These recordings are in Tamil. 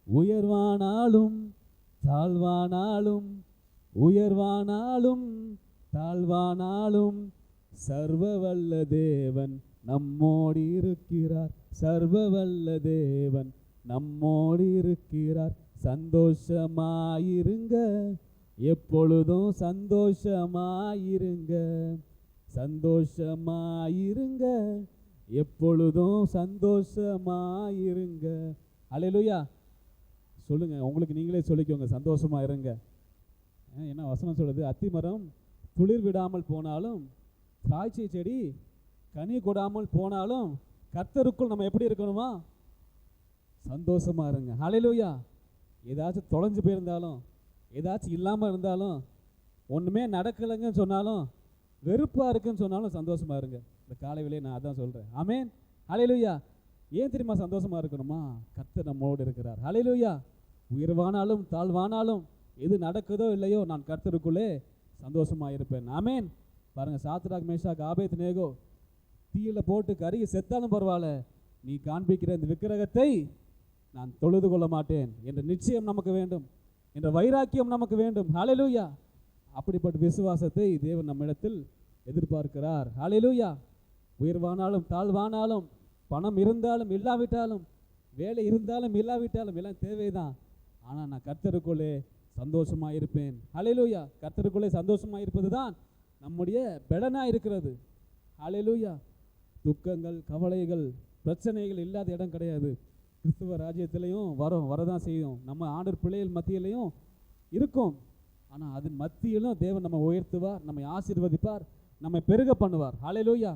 உயர்வானாலும் தாழ்வானாலும், உயர்வானாலும் தாழ்வானாலும், சர்வ வல்ல தேவன் நம்மோடு இருக்கிறார். சர்வ வல்ல தேவன் நம்மோடு இருக்கிறார். சந்தோஷமாயிருங்க, எப்பொழுதும் சந்தோஷமாயிருங்க. சந்தோஷமாயிருங்க, எப்பொழுதும் சந்தோஷமாயிருங்க. அல்லேலூயா. சொல்லுங்க, உங்களுக்கு நீங்களே சொல்லிக்கோங்க, சந்தோஷமா இருங்க. என்ன வசனம் சொல்லுது? அத்திமரம் துளிர் விடாமல் போனாலும், திராட்சை செடி கனி கொடாமல் போனாலும், கர்த்தருக்குள் நம்ம எப்படி இருக்கணுமா? சந்தோஷமா இருங்க. அல்லேலூயா. ஏதாச்சும் தொலைஞ்சு போயிருந்தாலும், ஏதாச்சும் இல்லாமல் இருந்தாலும், ஒன்றுமே நடக்கலைங்கன்னு சொன்னாலும், வெறுப்பாக இருக்குன்னு சொன்னாலும் சந்தோஷமா இருங்க. இந்த காலை வேளையை நான் அதான் சொல்கிறேன். ஆமென். அல்லேலூயா. ஏன் தெரியுமா சந்தோஷமா இருக்கணுமா? கர்த்தர் நம்மோடு இருக்கிறார். அல்லேலூயா. உயர்வானாலும் தாழ்வானாலும், எது நடக்குதோ இல்லையோ, நான் கர்த்தருக்குள்ளே சந்தோஷமாக இருப்பேன். ஆமென். பாருங்கள், சாத்ராக் மேஷாக் ஆபேத்நேகோ தீயில போட்டு கருகி செத்தாலும் பரவாயில்ல, நீ காண்பிக்கிற இந்த விக்கிரகத்தை நான் தொழுது கொள்ள மாட்டேன் என்ற நிச்சயம் நமக்கு வேண்டும், என்ற வைராக்கியம் நமக்கு வேண்டும். ஹல்லேலூயா. அப்படிப்பட்ட விசுவாசத்தை தேவன் நம்மிடத்தில் எதிர்பார்க்கிறார். ஹல்லேலூயா. உயர்வானாலும் தாழ்வானாலும், பணம் இருந்தாலும் இல்லாவிட்டாலும், வேலை இருந்தாலும் இல்லாவிட்டாலும், எல்லாம் தேவைதான். ஆனால் நான் கர்த்தருக்குள்ளே சந்தோஷமாக இருப்பேன். ஹல்லேலூயா. கர்த்தருக்குள்ளே சந்தோஷமாக இருப்பது தான் நம்முடைய பெலனாக இருக்கிறது. ஹல்லேலூயா. துக்கங்கள், கவலைகள், பிரச்சனைகள் இல்லாத இடம் கிடையாது. கிறிஸ்துவ ராஜ்யத்திலையும் வரதான் செய்யும். நம்ம ஆண்டவர் பிள்ளைகள் மத்தியிலையும் இருக்கும். ஆனால் அதன் மத்தியிலும் தேவன் நம்ம உயர்த்துவார், நம்மை ஆசீர்வதிப்பார், நம்மை பெருக பண்ணுவார். ஹல்லேலூயா.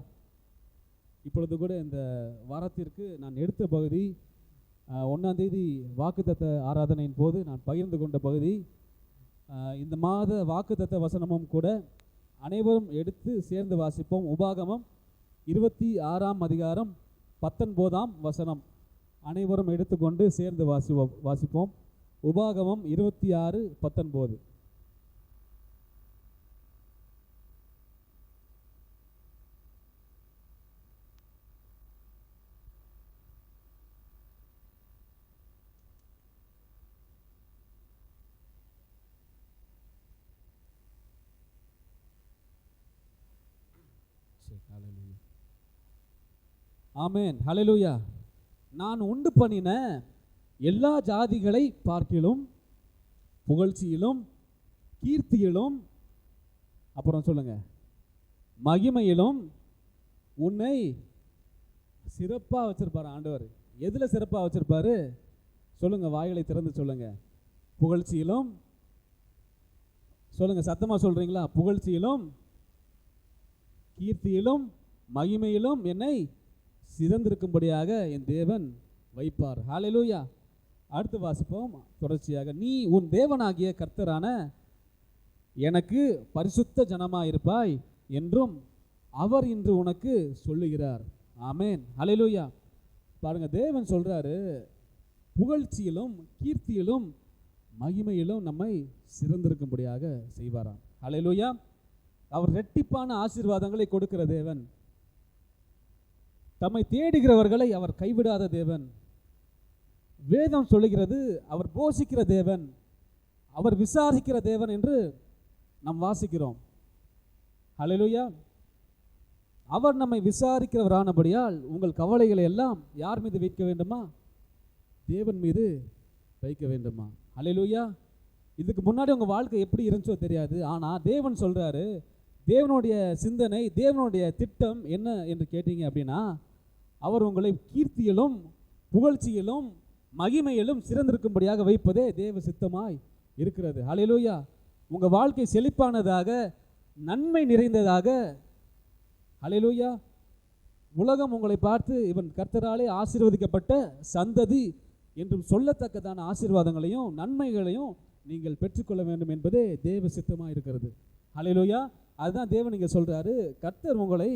இப்பொழுது கூட இந்த வாரத்திற்கு நான் எடுத்த பகுதி 1ஆம் தேதி வாக்குத்தத்த ஆராதனையின் போது நான் பகிர்ந்து கொண்ட பகுதி. இந்த மாத வாக்குத்தத்த வசனமும் கூட அனைவரும் எடுத்து சேர்ந்து வாசிப்போம். உபாகமம் 26ஆம் அதிகாரம் 19ஆம் வசனம். அனைவரும் எடுத்துக்கொண்டு சேர்ந்து வாசிப்போம். உபாகமம் 26:19. ஆமென். ஹல்லேலூயா. நான் உண்டு பண்ணின எல்லா ஜாதிகளை பார்க்கிலும் புகழ்ச்சியிலும் கீர்த்தியிலும், அப்புறம் சொல்லுங்க, மகிமையிலும் உன்னை சிறப்பாக வச்சிருப்பாரு ஆண்டவர். எதில் சிறப்பாக வச்சிருப்பாரு? சொல்லுங்க, வாய்களை திறந்து சொல்லுங்க. புகழ்ச்சியிலும். சொல்லுங்க, சத்தமாக சொல்றீங்களா? புகழ்ச்சியிலும் கீர்த்தியிலும் மகிமையிலும் என்னை சிறந்திருக்கும்படியாக என் தேவன் வைப்பார். ஹல்லேலூயா. அடுத்து வாசிப்போம் தொடர்ச்சியாக. நீ உன் தேவனாகிய கர்த்தரான எனக்கு பரிசுத்த ஜனமாக இருப்பாய் என்றும் அவர் இன்று உனக்கு சொல்லுகிறார். ஆமென். ஹல்லேலூயா. பாருங்க, தேவன் சொல்றாரு, புகழ்ச்சியிலும் கீர்த்தியிலும் மகிமையிலும் நம்மை சிறந்திருக்கும்படியாக செய்வாராம். ஹல்லேலூயா. அவர் இரட்டிப்பான ஆசீர்வாதங்களை கொடுக்கிற தேவன். தம்மை தேடுகிறவர்களை அவர் கைவிடாத தேவன். வேதம் சொல்லுகிறது, அவர் போஷிக்கிற தேவன், அவர் விசாரிக்கிற தேவன் என்று நாம் வாசிக்கிறோம். ஹல்லேலூயா. அவர் நம்மை விசாரிக்கிறவரானபடியால் உங்கள் கவலைகளை எல்லாம் யார் மீது வைக்க வேண்டுமா? தேவன் மீது வைக்க வேண்டுமா? ஹல்லேலூயா. இதுக்கு முன்னாடி உங்கள் வாழ்க்கை எப்படி இருந்துச்சோ தெரியாது. ஆனால் தேவன் சொல்கிறாரு, தேவனுடைய சிந்தனை, தேவனுடைய திட்டம் என்ன என்று கேட்டீங்க அப்படின்னா, அவர் உங்களை கீர்த்தியிலும் புகழ்ச்சியிலும் மகிமையிலும் சிறந்திருக்கும்படியாக வைப்பதே தேவ சித்தமாய் இருக்கிறது. ஹல்லேலூயா. உங்கள் வாழ்க்கை செழிப்பானதாக, நன்மை நிறைந்ததாக, ஹல்லேலூயா, உலகம் உங்களை பார்த்து இவன் கர்த்தராலே ஆசீர்வதிக்கப்பட்ட சந்ததி என்றும் சொல்லத்தக்கதான ஆசீர்வாதங்களையும் நன்மைகளையும் நீங்கள் பெற்றுக்கொள்ள வேண்டும் என்பதே தேவ சித்தமாக இருக்கிறது. ஹல்லேலூயா. அதுதான் தேவன் இங்கே சொல்கிறாரு, கர்த்தர் உங்களை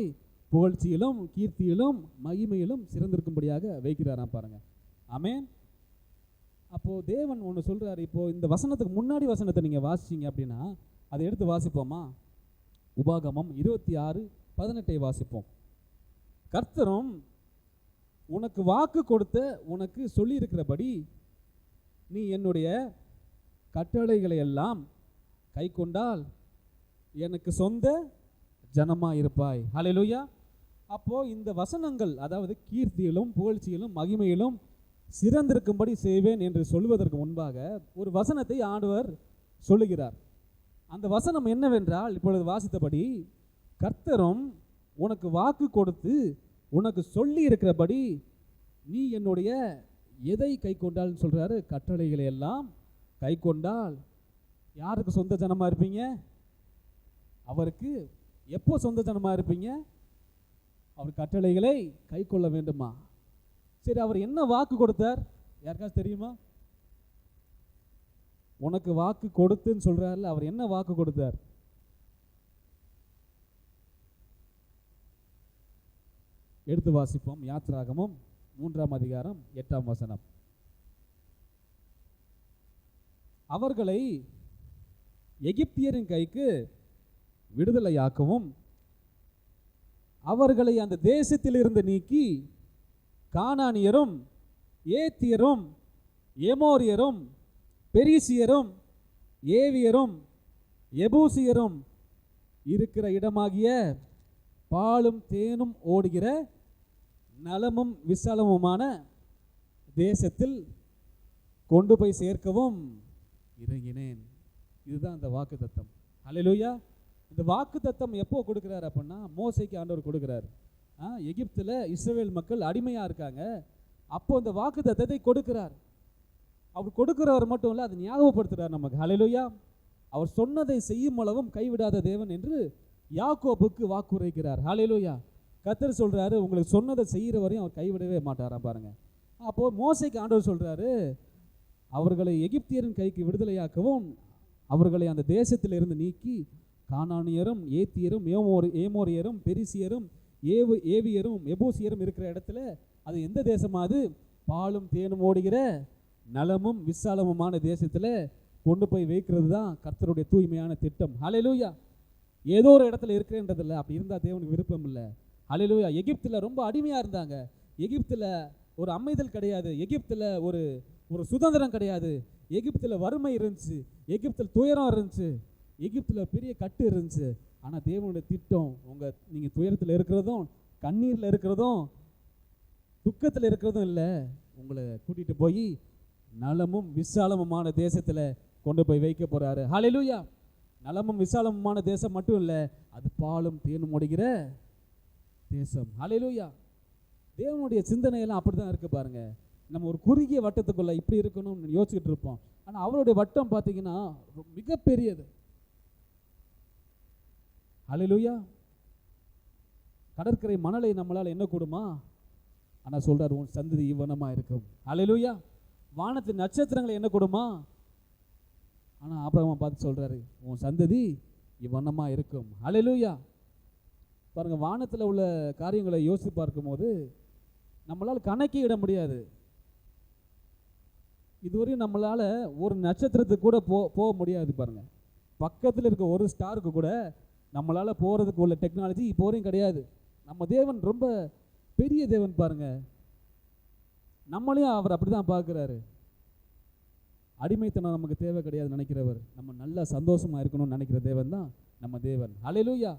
புகழ்ச்சியிலும் கீர்த்தியிலும் மகிமையிலும் சிறந்திருக்கும்படியாக வைக்கிறாராம். பாருங்கள். ஆமென். அப்போது தேவன் ஒன்று சொல்கிறார். இப்போது இந்த வசனத்துக்கு முன்னாடி வசனத்தை நீங்கள் வாசிச்சிங்க அப்படின்னா அதை எடுத்து வாசிப்போமா? உபாகமம் 26:18 வாசிப்போம். கர்த்தரும் உனக்கு வாக்கு கொடுத்த உனக்கு சொல்லியிருக்கிறபடி நீ என்னுடைய கட்டளைகளை எல்லாம் கை கொண்டால் எனக்கு சொந்த ஜனமாக இருப்பாய். ஹல்லேலூயா. அப்போது இந்த வசனங்கள், அதாவது கீர்த்தியிலும் புகழ்ச்சியிலும் மகிமையிலும் சிறந்திருக்கும்படி செய்வேன் என்று சொல்வதற்கு முன்பாக ஒரு வசனத்தை ஆண்டவர் சொல்லுகிறார். அந்த வசனம் என்னவென்றால், இப்பொழுது வாசித்தபடி, கர்த்தரும் உனக்கு வாக்கு கொடுத்து உனக்கு சொல்லி இருக்கிறபடி நீ என்னுடைய எதை கை கொண்டால்னு சொல்கிறாரு? கட்டளைகளை எல்லாம் கை கொண்டால் யாருக்கு சொந்த ஜனமாக இருப்பீங்க? அவருக்கு. எப்போ சொந்த ஜனமாக இருப்பீங்க? அவர் கட்டளைகளை கை கொள்ள வேண்டுமா? சரி, அவர் என்ன வாக்கு கொடுத்தார்? யாருக்காச்சும் தெரியுமா? உனக்கு வாக்கு கொடுத்துன்னு சொல்றாருல, அவர் என்ன வாக்கு கொடுத்தார்? எடுத்து வாசிப்போம். யாத்ராகமம் 3ஆம் அதிகாரம் 8ஆம் வசனம். அவர்களை எகிப்தியரின் கைக்கு விடுதலையாக்கவும் அவர்களை அந்த தேசத்தில் இருந்து நீக்கி கானானியரும் ஏத்தியரும் எமோரியரும் பெரிசியரும் ஏவியரும் எபூசியரும் இருக்கிற இடமாகிய பாலும் தேனும் ஓடுகிற நலமும் விசாலமுமான தேசத்தில் கொண்டு போய் சேர்க்கவும் இறங்கினேன். இதுதான் அந்த வாக்குத்தத்தம். ஹல்லேலூயா. இந்த வாக்குத்தத்தம் எப்போ கொடுக்குறாரு அப்படின்னா, மோசேக்கு ஆண்டவர் கொடுக்குறாரு. எகிப்தில் இஸ்ரவேல் மக்கள் அடிமையாக இருக்காங்க. அப்போ இந்த வாக்குத்தத்தத்தை கொடுக்கிறார். அவர் கொடுக்கிறவர் மட்டும் இல்லை, அதை ஞாபகப்படுத்துகிறார் நமக்கு. ஹல்லேலூயா. அவர் சொன்னதை செய்யும் அளவும் கைவிடாத தேவன் என்று யாக்கோபுக்கு வாக்குரைக்கிறார். ஹல்லேலூயா. கர்த்தர் சொல்கிறாரு, உங்களுக்கு சொன்னதை செய்கிற வரையும் அவர் கைவிடவே மாட்டாராம். பாருங்க. அப்போது மோசேக்கு ஆண்டவர் சொல்கிறாரு, அவர்களை எகிப்தியரின் கைக்கு விடுதலையாக்கவும் அவர்களை அந்த தேசத்தில் இருந்து நீக்கி கானானியரும் ஏத்தியரும் ஏமோரியரும் பெரிசியரும் ஏவியரும் எபூசியரும் இருக்கிற இடத்துல, அது எந்த தேசமாவது? பாலும் தேனும் ஓடுகிற நலமும் விசாலமுமான தேசத்தில் கொண்டு போய் வைக்கிறது தான் கர்த்தருடைய தூய்மையான திட்டம். ஹல்லேலூயா. ஏதோ ஒரு இடத்துல இருக்கிறேன்றதில்லை. அப்படி இருந்தால் தேவனுக்கு விருப்பம் இல்லை. ஹல்லேலூயா. எகிப்தில் ரொம்ப அடிமையாக இருந்தாங்க. எகிப்தில் ஒரு அமைதல் கிடையாது. எகிப்தில் ஒரு சுதந்திரம் கிடையாது. எகிப்தில் வறுமை இருந்துச்சு. எகிப்தில் துயரம் இருந்துச்சு. எகிப்தில் பெரிய கட்டு இருந்துச்சு. ஆனால் தேவனுடைய திட்டம், நீங்கள் துயரத்தில் இருக்கிறதும் கண்ணீரில் இருக்கிறதும் துக்கத்தில் இருக்கிறதும் இல்லை, உங்களை கூட்டிகிட்டு போய் நலமும் விசாலமுமான தேசத்தில் கொண்டு போய் வைக்க போகிறாரு. ஹல்லேலூயா. நலமும் விசாலமுமான தேசம் மட்டும் இல்லை, அது பாலும் தேனும் ஓடுகிற தேசம். ஹல்லேலூயா. தேவனுடைய சிந்தனையெல்லாம் அப்படி தான் இருக்குது பாருங்க. நம்ம ஒரு குறுகிய வட்டத்துக்குள்ளே இப்படி இருக்கணும்னு யோசிச்சுட்டு இருப்போம். ஆனால் அவருடைய வட்டம் பார்த்தீங்கன்னா மிகப்பெரியது. ஹல்லேலூயா. கடற்கரை மணலை நம்மளால் என்ன கூடுமா? ஆனால் சொல்கிறார், உன் சந்ததி இவ்வனமாக இருக்கும். ஹல்லேலூயா. வானத்தின் நட்சத்திரங்களை என்ன கூடுமா? ஆனால் ஆபிரகாமை பார்த்து சொல்கிறாரு, உன் சந்ததி இவ்வனமாக இருக்கும். ஹல்லேலூயா. பாருங்கள், வானத்தில் உள்ள காரியங்களை யோசித்து பார்க்கும்போது நம்மளால் கணக்கே இட முடியாது. இதுவரையும் நம்மளால் ஒரு நட்சத்திரத்துக்கு கூட போக முடியாது. பாருங்கள், பக்கத்தில் இருக்க ஒரு ஸ்டாருக்கு கூட நம்மளால் போகிறதுக்கு உள்ள டெக்னாலஜி இப்போ வரையும் கிடையாது. நம்ம தேவன் ரொம்ப பெரிய தேவன் பாருங்கள். நம்மளையும் அவர் அப்படி தான் பார்க்குறாரு. அடிமைத்தனம் நமக்கு தேவை கிடையாது நினைக்கிறவர், நம்ம நல்லா சந்தோஷமாக இருக்கணும்னு நினைக்கிற தேவன் தான் நம்ம தேவன். ஹல்லேலூயா.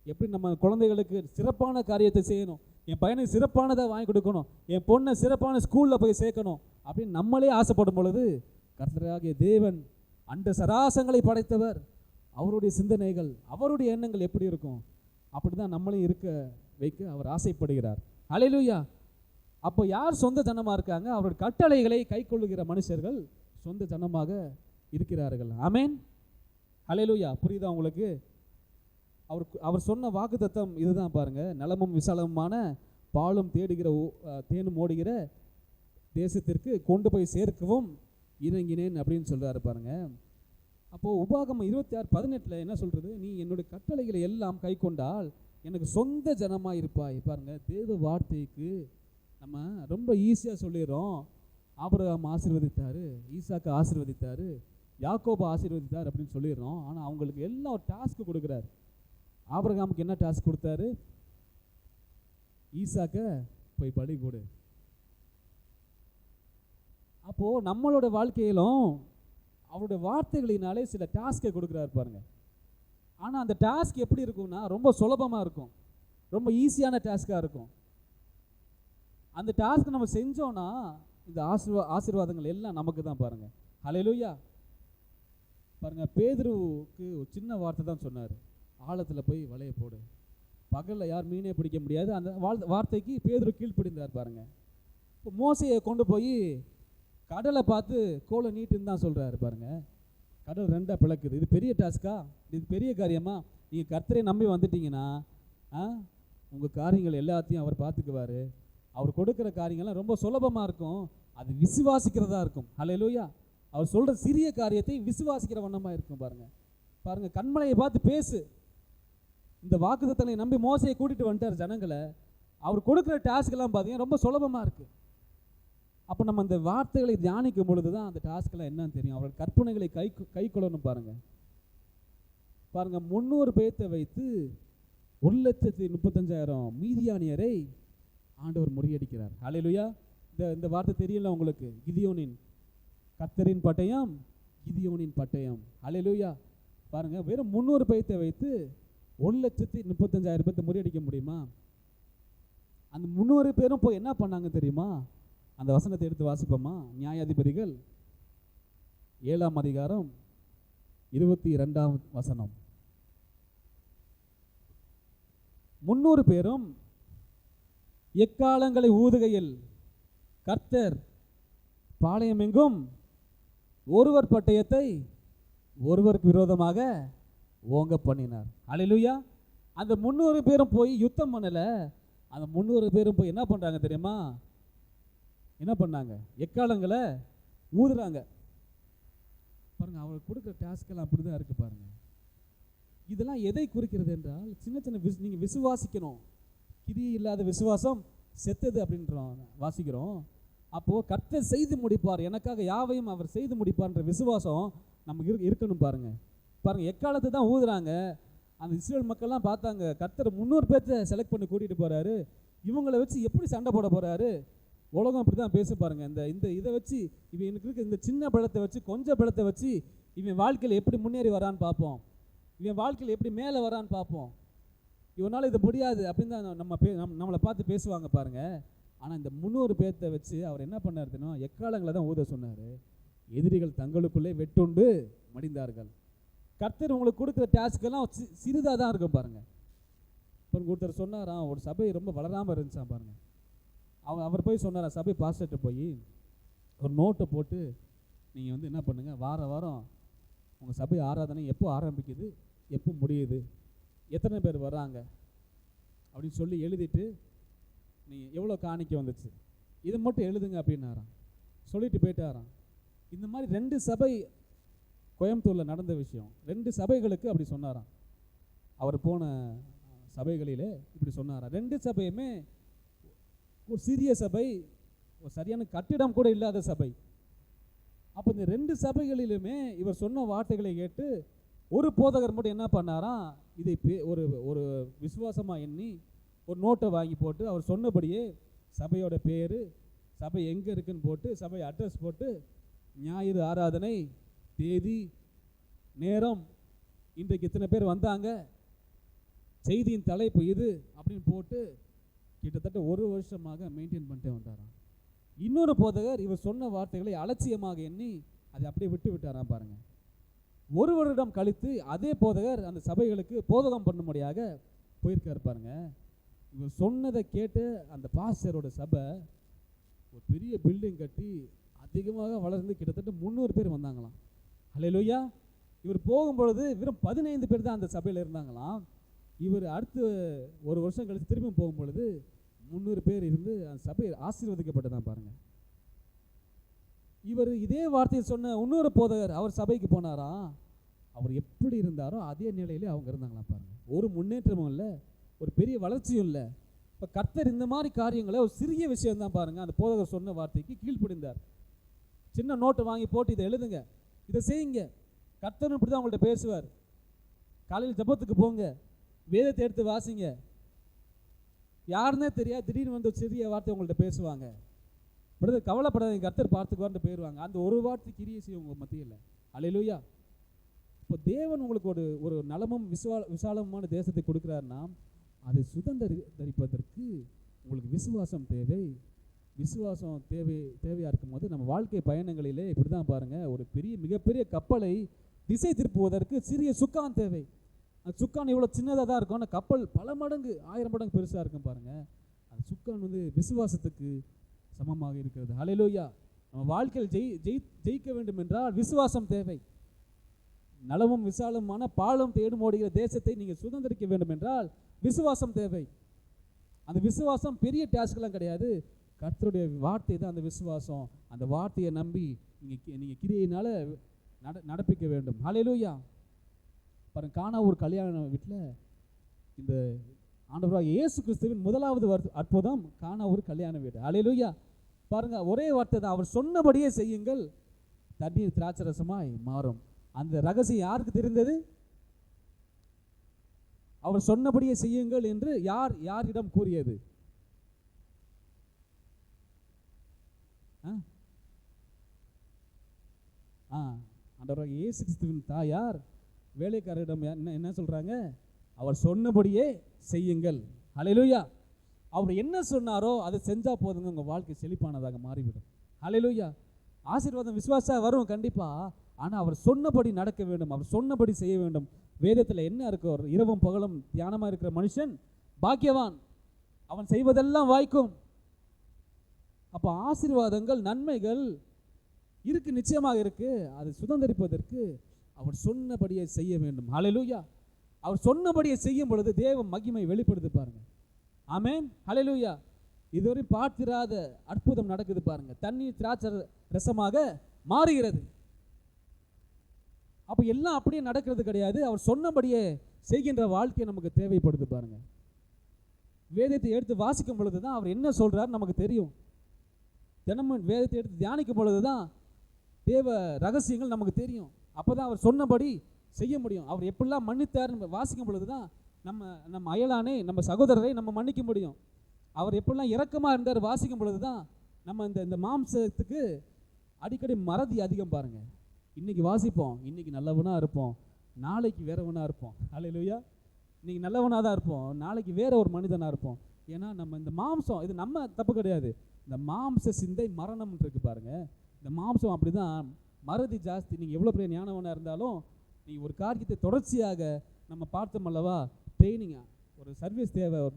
எப்படி நம்ம குழந்தைகளுக்கு சிறப்பான காரியத்தை செய்யணும், என் பையனுக்கு சிறப்பானதை வாங்கி கொடுக்கணும், என் பொண்ணை சிறப்பான ஸ்கூலில் போய் சேர்க்கணும் அப்படின்னு நம்மளே ஆசைப்படும் பொழுது, கர்த்தராகிய தேவன் அண்ட சராசங்களை படைத்தவர், அவருடைய சிந்தனைகள் அவருடைய எண்ணங்கள் எப்படி இருக்கும், அப்படி தான் நம்மளையும் இருக்க வைக்க அவர் ஆசைப்படுகிறார். ஹல்லேலூயா. அப்போ யார் சொந்த ஜனமாக இருக்காங்க? அவருடைய கட்டளைகளை கை கொள்ளுகிற மனுஷர்கள் சொந்த ஜனமாக இருக்கிறார்கள். ஆமேன். ஹல்லேலூயா. புரியுதா உங்களுக்கு? அவர் சொன்ன வாக்குத்தத்தம் இதுதான் பாருங்க. நலமும் விசாலமுமான பாலும் தேனும் ஓடுகிற தேசத்திற்கு கொண்டு போய் சேர்க்கவும் இறங்கினேன் அப்படின்னு சொல்றாரு பாருங்க. அப்போது உபாகமம் 26:18 என்ன சொல்கிறது? நீ என்னுடைய கட்டளைகளை எல்லாம் கை கொண்டால் எனக்கு சொந்த ஜனமாக இருப்பாய். பாருங்க, தேவ வார்த்தைக்கு நம்ம ரொம்ப ஈஸியாக சொல்லிடுறோம். ஆபிரகாம் ஆசீர்வதித்தார், ஈசாக்கு ஆசீர்வதித்தார், யாக்கோபு ஆசீர்வதித்தார் அப்படின்னு சொல்லிடுறோம். ஆனால் அவங்களுக்கு எல்லாம் ஒரு டாஸ்க் கொடுக்குறாரு. ஆபிரகாமுக்கு என்ன டாஸ்க் கொடுத்தாரு? ஈசாக்க போய் பலி கொடு. அப்போது நம்மளோட வாழ்க்கையிலும் அவருடைய வார்த்தைகளினாலே சில டாஸ்கை கொடுக்குறாரு பாருங்க. ஆனால் அந்த டாஸ்க் எப்படி இருக்கும்னா ரொம்ப சுலபமாக இருக்கும், ரொம்ப ஈஸியான டாஸ்காக இருக்கும். அந்த டாஸ்க் நம்ம செஞ்சோன்னா இந்த ஆசீர்வாதங்கள் எல்லாம் நமக்கு தான் பாருங்க. ஹல்லேலூயா. பாருங்க, பேதுருவுக்கு ஒரு சின்ன வார்த்தை தான் சொன்னார், ஆழத்தில் போய் வலையை போடு. பகலில் யார் மீனே பிடிக்க முடியாது. அந்த வார்த்தைக்கு பேதுரு கீழ்ப்படிந்தார் பாருங்க. இப்போ மோசையை கொண்டு போய் கடலை பார்த்து கோலை நீட்டுன்னு தான் சொல்கிறாரு பாருங்க. கடல் ரெண்டாக பிளக்குது. இது பெரிய டாஸ்கா? இது பெரிய காரியமா? நீங்கள் கர்த்தரை நம்பி வந்துட்டீங்கன்னா உங்கள் காரியங்கள் எல்லாத்தையும் அவர் பார்த்துக்குவார். அவர் கொடுக்குற காரியங்கள்லாம் ரொம்ப சுலபமாக இருக்கும். அது விசுவாசிக்கிறதா இருக்கும். ஹல்லேலூயா. அவர் சொல்கிற சிறிய காரியத்தை விசுவாசிக்கிற வண்ணமாக இருக்கும் பாருங்கள். பாருங்கள், கண்மலையை பார்த்து பேசு. இந்த வாக்குத்தத்தங்களை நம்பி மோசையை கூட்டிகிட்டு வந்துட்டார் ஜனங்களை. அவர் கொடுக்குற டாஸ்க்கெல்லாம் பார்த்தீங்கன்னா ரொம்ப சுலபமாக இருக்குது. அப்போ நம்ம அந்த வார்த்தைகளை தியானிக்கும் பொழுது தான் அந்த டாஸ்க்கெல்லாம் என்னன்னு தெரியும். அவர்கள் கற்பனைகளை கை கொள்ளணும் பாருங்கள். பாருங்கள், 300 பேர்த்தை வைத்து 1,35,000 மீதியானியரை ஆண்டவர் முறியடிக்கிறார். ஹல்லேலூயா. இந்த வார்த்தை தெரியல உங்களுக்கு? கிதியோனின் கர்த்தரின் பட்டயம், கிதியோனின் பட்டயம். ஹல்லேலூயா. பாருங்கள், வெறும் 300 பேர்த்தை வைத்து 1,35,000 பேர்த்தை முறியடிக்க முடியுமா? அந்த 300 பேரும் போய் என்ன பண்ணாங்க தெரியுமா? அந்த வசனத்தை எடுத்து வாசிப்போமா? நியாயாதிபதிகள் 7ஆம் அதிகாரம் 22ஆம் வசனம். 300 பேரும் எக்காலங்களை ஊதுகையில் கர்த்தர் பாளையமெங்கும் ஒருவர் பட்டயத்தை ஒருவருக்கு விரோதமாக ஓங்க பண்ணினார். ஹல்லேலூயா. அந்த 300 பேரும் போய் யுத்தம் பண்ணலை. அந்த 300 பேரும் போய் என்ன பண்ணுறாங்க தெரியுமா? என்ன பண்ணாங்க? எக்காலங்களை ஊதுறாங்க பாருங்க. அவர் கொடுக்குற டாஸ்கெல்லாம் அப்படி தான் இருக்குது பாருங்க. இதெல்லாம் எதை குறிக்கிறது என்றால், சின்ன சின்ன நீங்கள் விசுவாசிக்கணும். கிரியை இல்லாத விசுவாசம் செத்தது அப்படின்றோம் வாசிக்கிறோம். அப்போது கர்த்தர் செய்து முடிப்பார், எனக்காக யாவையும் அவர் செய்து முடிப்பார்ன்ற விசுவாசம் நமக்கு இருக்கணும் பாருங்க. பாருங்கள், எக்காலத்தை தான் ஊதுறாங்க. அந்த இஸ்ரேல் மக்கள்லாம் பார்த்தாங்க, கர்த்தர் 300 பேர்த்தை செலக்ட் பண்ணி கூட்டிகிட்டு போகிறாரு, இவங்களை வச்சு எப்படி சண்டை போட போகிறாரு. உலகம் அப்படி தான் பேச பாருங்கள். இந்த இதை வச்சு இவன் எனக்கு இருக்க இந்த சின்ன பலத்தை வச்சு, கொஞ்சம் பலத்தை வச்சு இவன் வாழ்க்கையில் எப்படி முன்னேறி வரான்னு பார்ப்போம், இவன் வாழ்க்கையில் எப்படி மேலே வரான்னு பார்ப்போம், இவனால் இது முடியாது அப்படின்னு தான் நம்மளை பார்த்து பேசுவாங்க பாருங்கள். ஆனால் இந்த 300 பேர்த்தை வச்சு அவர் என்ன பண்ணார் தெரியுமா? எக்காலங்களை தான் ஊத சொன்னார். எதிரிகள் தங்களுக்குள்ளே வெட்டுண்டு மடிந்தார்கள். கர்த்தர் உங்களுக்கு கொடுக்குற டாஸ்க்கெல்லாம் சிறிதாக தான் இருக்கும் பாருங்கள். இப்போ ஒருத்தர் சொன்னாராம், ஒரு சபை ரொம்ப வளராமல் இருந்துச்சான் பாருங்கள். அவர் போய் சொன்னாரா சபை பாஸ்டர்கிட்ட போய் ஒரு நோட்டை போட்டு, நீங்கள் வந்து என்ன பண்ணுங்கள், வாரம் உங்கள் சபை ஆராதனை எப்போ ஆரம்பிக்குது, எப்போ முடியுது, எத்தனை பேர் வராங்க அப்படின்னு சொல்லி எழுதிட்டு நீங்கள் எவ்வளோ காணிக்க வந்துச்சு இதை மட்டும் எழுதுங்க அப்படின்னாராம். சொல்லிட்டு போயிட்டாராம். இந்த மாதிரி 2 சபை கோயம்புத்தூரில் நடந்த விஷயம். 2 சபைகளுக்கு அப்படி சொன்னாராம். அவர் போன சபைகளிலே இப்படி சொன்னாராம். 2 சபையுமே ஒரு சிறிய சபை, ஒரு சரியான கட்டிடம் கூட இல்லாத சபை. அப்போ இந்த 2 சபைகளிலுமே இவர் சொன்ன வார்த்தைகளை கேட்டு ஒரு போதகர் மட்டும் என்ன பண்ணாராம், இதை ஒரு விசுவாசமாக எண்ணி ஒரு நோட்டை வாங்கி போட்டு அவர் சொன்னபடியே சபையோட பேர், சபை எங்கே இருக்குன்னு போட்டு, சபை அட்ரஸ் போட்டு, ஞாயிறு ஆராதனை தேதி நேரம், இன்றைக்கு இத்தனை பேர் வந்தாங்க, செய்தியின் தலைப்பு இது அப்படின்னு போட்டு கிட்டத்தட்ட 1 வருஷமாக மெயின்டைன் பண்ணிட்டே வந்தாராம். இன்னொரு போதகர் இவர் சொன்ன வார்த்தைகளை அலட்சியமாக எண்ணி அதை அப்படியே விட்டாராம் பாருங்க. 1 வருடம் கழித்து அதே போதகர் அந்த சபைகளுக்கு போதகம் பண்ணும்படியாக போயிருக்காரு பாருங்க. இவர் சொன்னதை கேட்டு அந்த பாஸ்டரோட சபை ஒரு பெரிய பில்டிங் கட்டி அதிகமாக வளர்ந்து கிட்டத்தட்ட 300 பேர் வந்தாங்களாம். ஹல்லேலூயா. இவர் போகும்பொழுது வெறும் 15 பேர் தான் அந்த சபையில் இருந்தாங்களாம். இவர் அடுத்து 1 வருஷம் கழித்து திரும்பி போகும்பொழுது 300 பேர் இருந்து அந்த சபை ஆசீர்வதிக்கப்பட்டதான் பாருங்கள். இவர் இதே வார்த்தையை சொன்ன இன்னொரு போதகர் அவர் சபைக்கு போனாராம். அவர் எப்படி இருந்தாரோ அதே நிலையிலே அவங்க இருந்தாங்களாம் பாருங்கள். ஒரு முன்னேற்றமும் இல்லை, ஒரு பெரிய வளர்ச்சியும் இல்லை. இப்போ கர்த்தர் இந்த மாதிரி காரியங்களை ஒரு சிறிய விஷயம் தான் பாருங்கள். அந்த போதகர் சொன்ன வார்த்தைக்கு கீழ்ப்படிந்தார். சின்ன நோட்டை வாங்கி போட்டு இதை எழுதுங்க, இதை செய்யுங்க, கர்த்தர் இப்படி தான் உங்கள்கிட்ட பேசுவார். காலையில் ஜெபத்துக்கு போங்க, வேதத்தை எடுத்து வாசிங்க, யாருன்னே தெரியாது திடீர்னு வந்து சிறிய வார்த்தை உங்கள்கிட்ட பேசுவாங்க. பிரதர் கவலைப்படாதீங்க, கர்த்தர் பார்த்துக்குவார்னு போயிடுவாங்க. அந்த ஒரு வார்த்தை கிரியை செய்யும் உங்கள் மத்தியில். அல்லேலூயா. இப்போ தேவன் உங்களுக்கு ஒரு நலமும் விசாலமான தேசத்தை கொடுக்குறாருன்னா அதை சுதந்திரிப்பதற்கு உங்களுக்கு விசுவாசம் தேவை. விசுவாசம் தேவையாக இருக்கும்போது நம்ம வாழ்க்கை பயணங்களிலே இப்படி தான் பாருங்கள், ஒரு மிகப்பெரிய கப்பலை திசை திருப்புவதற்கு சிறிய சுக்கான் தேவை. அந்த சுக்கான் இவ்வளோ சின்னதாக தான் இருக்கும், ஆனால் கப்பல் பல மடங்கு 1000 மடங்கு பெருசாக இருக்கும் பாருங்கள். அந்த சுக்கான் விசுவாசத்துக்கு சமமாக இருக்கிறது. ஹல்லேலூயா. நம்ம வாழ்க்கையில் ஜெயிக்க வேண்டும் என்றால் விசுவாசம் தேவை. நலவும் விசாலமான பாலும் தேடும் ஓடுகிற தேசத்தை நீங்கள் சுதந்திரிக்க வேண்டும் என்றால் விசுவாசம் தேவை. அந்த விசுவாசம் பெரிய டாஸ்க்லாம் கிடையாது, கர்த்தருடைய வார்த்தை தான் அந்த விசுவாசம். அந்த வார்த்தையை நம்பி நீங்கள் கிரியையினால நடப்பிக்க வேண்டும். ஹல்லேலூயா. பாருங்க, கானா ஒரு கல்யாண வீட்டில் இந்த ஆண்டவராக இயேசு கிறிஸ்துவின் முதலாவது அற்புதம் கானா ஒரு கல்யாண வீடு. ஹல்லேலூயா. பாருங்க, ஒரே வார்த்தை தான், அவர் சொன்னபடியே செய்யுங்கள், தண்ணீர் திராட்சரசமாய் மாறும். அந்த ரகசியம் யாருக்கு தெரிந்தது? அவர் சொன்னபடியே செய்யுங்கள் என்று யாரிடம் கூறியது? ஆண்டவராகிய இயேசு கிறிஸ்துவின் தாயார் வேலைக்காரரிடம் என்ன சொல்றாங்க? அவர் சொன்னபடியே செய்யுங்கள். ஹல்லேலூயா. அவர் என்ன சொன்னாரோ அதை செஞ்சா போதுங்க, உங்க வாழ்க்கை செழிப்பானதாக மாறிவிடும். ஹல்லேலூயா. ஆசீர்வாதம் விசுவாசா வரும் கண்டிப்பா, ஆனா அவர் சொன்னபடி நடக்க வேண்டும், அவர் சொன்னபடி செய்ய வேண்டும். வேதத்தில் என்ன இருக்கு? இரவும் பகலும் தியானமா இருக்கிற மனுஷன் பாக்கியவான், அவன் செய்வதெல்லாம் வாய்க்கும். அப்போ ஆசீர்வாதங்கள் நன்மைகள் இருக்கு, நிச்சயமாக இருக்கு. அதை சுதந்திரிப்பதற்கு அவர் சொன்னபடியே செய்ய வேண்டும். ஹல்லேலூயா. அவர் சொன்னபடியே செய்யும் பொழுது தேவ மகிமை வெளிப்படுது பாருங்க. ஆமென். ஹல்லேலூயா. இதுவரை பார்த்திராத அற்புதம் நடக்குது பாருங்க. தண்ணீர் திராட்சை ரசமாக மாறுகிறது. அப்போ எல்லாம் அப்படியே நடக்கிறது கிடையாது, அவர் சொன்னபடியே செய்கின்ற வாழ்க்கை நமக்கு தேவைப்படுது பாருங்க. வேதத்தை எடுத்து வாசிக்கும் பொழுது தான் அவர் என்ன சொல்றாரு நமக்கு தெரியும். தினமும் வேதத்தை எடுத்து தியானிக்கும் பொழுது தான் தேவ ரகசியங்கள் நமக்கு தெரியும். அப்போ தான் அவர் சொன்னபடி செய்ய முடியும். அவர் எப்படிலாம் மன்னித்தார்னு வாசிக்கும் பொழுது தான் நம்ம அயலானே நம்ம சகோதரரை நம்ம மன்னிக்க முடியும். அவர் எப்படிலாம் இரக்கமாக இருந்தார் வாசிக்கும் பொழுது தான் நம்ம இந்த மாம்சத்துக்கு அடிக்கடி மறதி அதிகம் பாருங்கள். இன்றைக்கி வாசிப்போம், இன்றைக்கி நல்லவனாக இருப்போம், நாளைக்கு வேறவனாக இருப்போம். ஹல்லேலூயா. இன்றைக்கி நல்லவனாக தான் இருப்போம், நாளைக்கு வேற ஒரு மனிதனாக இருப்போம். ஏன்னா நம்ம இந்த மாம்சம், இது நம்ம தப்பு கிடையாது, இந்த மாம்ச சிந்தை மரணம் இருக்கு பாருங்கள். இந்த மாம்சம் அப்படி தான், மறதி ஜாஸ்தி. நீங்கள் எவ்வளோ பெரிய ஞானவனாக இருந்தாலும் நீங்கள் ஒரு காரியத்தை தொடர்ச்சியாக நம்ம பார்த்தோம் அல்லவா, ட்ரைனிங்காக ஒரு சர்வீஸ் தேவை, ஒரு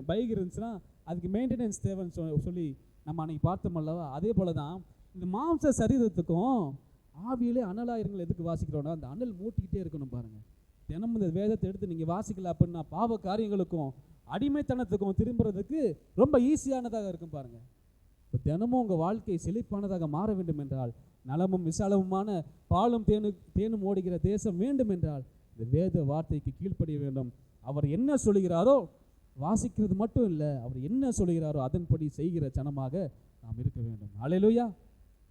பைக் இருந்துச்சுன்னா அதுக்கு மெயின்டெனன்ஸ் தேவைன்னு சொல்லி நம்ம அன்றைக்கி பார்த்தோம் அல்லவா. அதே போல் தான் இந்த மாம்ச சரீரத்துக்கும் ஆவியிலே அனலாயிருங்கள் எதுக்கு வாசிக்கிறோன்னா அந்த அனல் மூட்டிக்கிட்டே இருக்கணும் பாருங்கள். தினமும் இந்த வேதத்தை எடுத்து நீங்கள் வாசிக்கல அப்படின்னா பாவ காரியங்களுக்கும் அடிமைத்தனத்துக்கும் திரும்புறதுக்கு ரொம்ப ஈஸியானதாக இருக்கும் பாருங்கள். இப்போ தினமும் உங்கள் வாழ்க்கை செழிப்பானதாக மாற வேண்டும் என்றால், நலமும் விசாலமுமான பாலும் தேனும் ஓடுகிற தேசம் வேண்டும் என்றால் இந்த வேத வார்த்தைக்கு கீழ்ப்படிய வேண்டும். அவர் என்ன சொல்கிறாரோ வாசிக்கிறது மட்டும் இல்லை, அவர் என்ன சொல்கிறாரோ அதன்படி செய்கிற ஜனமாக நாம் இருக்க வேண்டும். ஹல்லேலூயா.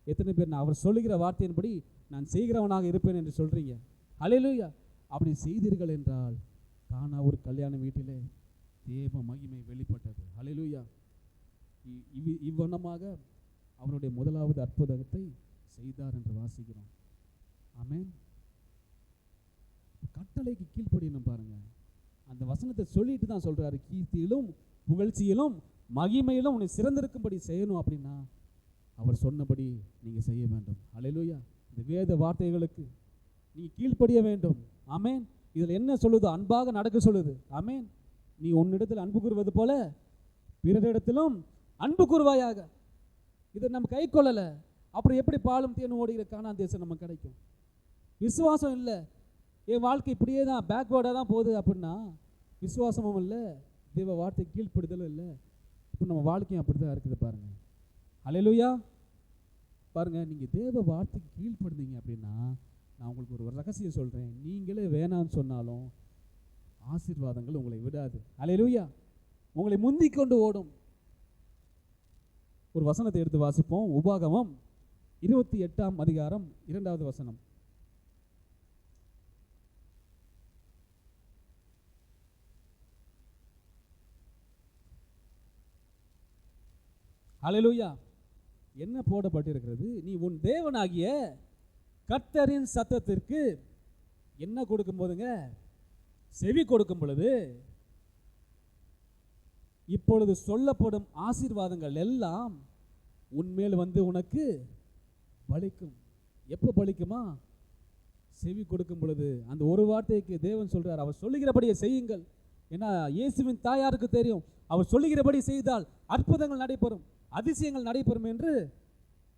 எத்தனை பேர் நான் அவர் சொல்லுகிற வார்த்தையின்படி நான் செய்கிறவனாக இருப்பேன் என்று சொல்கிறீங்க? ஹல்லேலூயா. அப்படி செய்தீர்கள் என்றால் கானா ஒரு கல்யாண வீட்டிலே தேவ மகிமை வெளிப்பட்டது. ஹல்லேலூயா. இவ்வண்ணமாக அவருடைய முதலாவது அற்புதத்தை செய்தார் என்று வாசிக்கிறோம். ஆமென். கட்டளைக்கு கீழ்ப்படியணும் பாருங்க. அந்த வசனத்தை சொல்லிட்டு தான் சொல்றாரு, கீர்த்தியிலும் புகழ்ச்சியிலும் மகிமையிலும் உன்னை சிறந்திருக்கும்படி செய்யணும். அப்படின்னா அவர் சொன்னபடி நீங்கள் செய்ய வேண்டும். ஹல்லேலூயா. இந்த வேத வார்த்தைகளுக்கு நீங்கள் கீழ்ப்படிய வேண்டும். ஆமென். இதில் என்ன சொல்லுது? அன்பாக நடக்க சொல்லுது. ஆமென். நீ உன்னிடத்தில் அன்பு கூறுவது போல பிறரிடத்திலும் அன்பு கூறுவாயாக. இதை நம்ம கை கொள்ளலை, அப்புறம் எப்படி பாலும் தேனும் ஓடுகிற கானான் தேசம் நமக்கு கிடைக்கும்? விசுவாசம் இல்லை, என் வாழ்க்கை இப்படியே தான் பேக்வேர்டாக தான் போகுது அப்படின்னா விசுவாசமும் இல்லை, தேவ வார்த்தை கீழ்ப்படுதலும் இல்லை. இப்போ நம்ம வாழ்க்கையும் அப்படி தான் இருக்குது பாருங்கள். ஹல்லேலூயா. பாருங்கள், நீங்கள் தேவ வார்த்தைக்கு கீழ்ப்படுந்தீங்க அப்படின்னா நான் உங்களுக்கு ஒரு ரகசியம் சொல்கிறேன், நீங்களே வேணான்னு சொன்னாலும் ஆசீர்வாதங்கள் உங்களை விடாது. ஹல்லேலூயா. உங்களை முந்தி கொண்டு ஓடும். ஒரு வசனத்தை எடுத்து வாசிப்போம். உபாகமம் 28ஆம் அதிகாரம் 2வது வசனம். ஹல்லேலூயா. என்ன போடப்பட்டிருக்கிறது? நீ உன் தேவனாகிய கர்த்தரின் சத்தத்திற்கு என்ன கொடுக்கும் போதுங்க? செவி கொடுக்கும் பொழுது இப்பொழுது சொல்லப்படும் ஆசீர்வாதங்கள் எல்லாம் உன்மேல் வந்து உனக்கு பலிக்கும். எப்போ பலிக்குமா? செவி கொடுக்கும் பொழுது. அந்த ஒரு வார்த்தைக்கு தேவன் சொல்றார், அவர் சொல்லுகிறபடியே செய்யுங்கள். ஏன்னா இயேசுவின் தாயாருக்கு தெரியும், அவர் சொல்லுகிறபடி செய்தால் அற்புதங்கள் நடைபெறும், அதிசயங்கள் நடைபெறும் என்று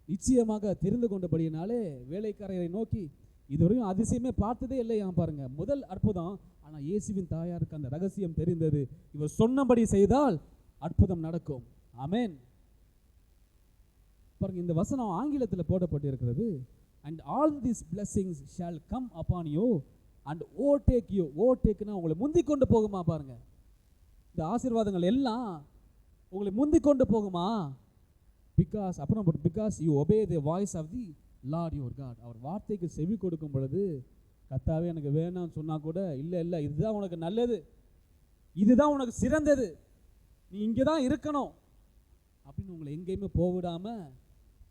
நிச்சயமாக தெரிந்து கொண்டபடியினாலே வேலைக்காரரை நோக்கி, இதுவரையும் அதிசயமே பார்த்ததே இல்லையா பாருங்க, முதல் அற்புதம். ஆனால் இயேசுவின் தாயாருக்கு அந்த ரகசியம் தெரிந்தது, இவர் சொன்னபடி செய்தால் அற்புதம் நடக்கும். ஆமென். பாருங்க, இந்த வசனம் ஆங்கிலத்தில் போடப்பட்டிருக்கிறது. and all these blessings shall come upon you and overtake you. overtakeனா உங்களை முந்திக் கொண்டு போகுமா பாருங்க. இந்த ஆசீர்வாதங்கள் எல்லாம் உங்களை முந்திக் கொண்டு போகுமா? பிகாஸ் அப்புறம் because you obey the voice of the Lord your God. அவர் வார்த்தைக்கு செவி கொடுக்கும் பொழுது, கர்த்தாவே எனக்கு வேணாம்னு சொன்னா கூட, இல்லை இல்லை இதுதான் உனக்கு நல்லது, இதுதான் உனக்கு சிறந்தது, நீ இங்கே தான் இருக்கணும் அப்படின்னு உங்களை எங்கேயுமே போவிடாம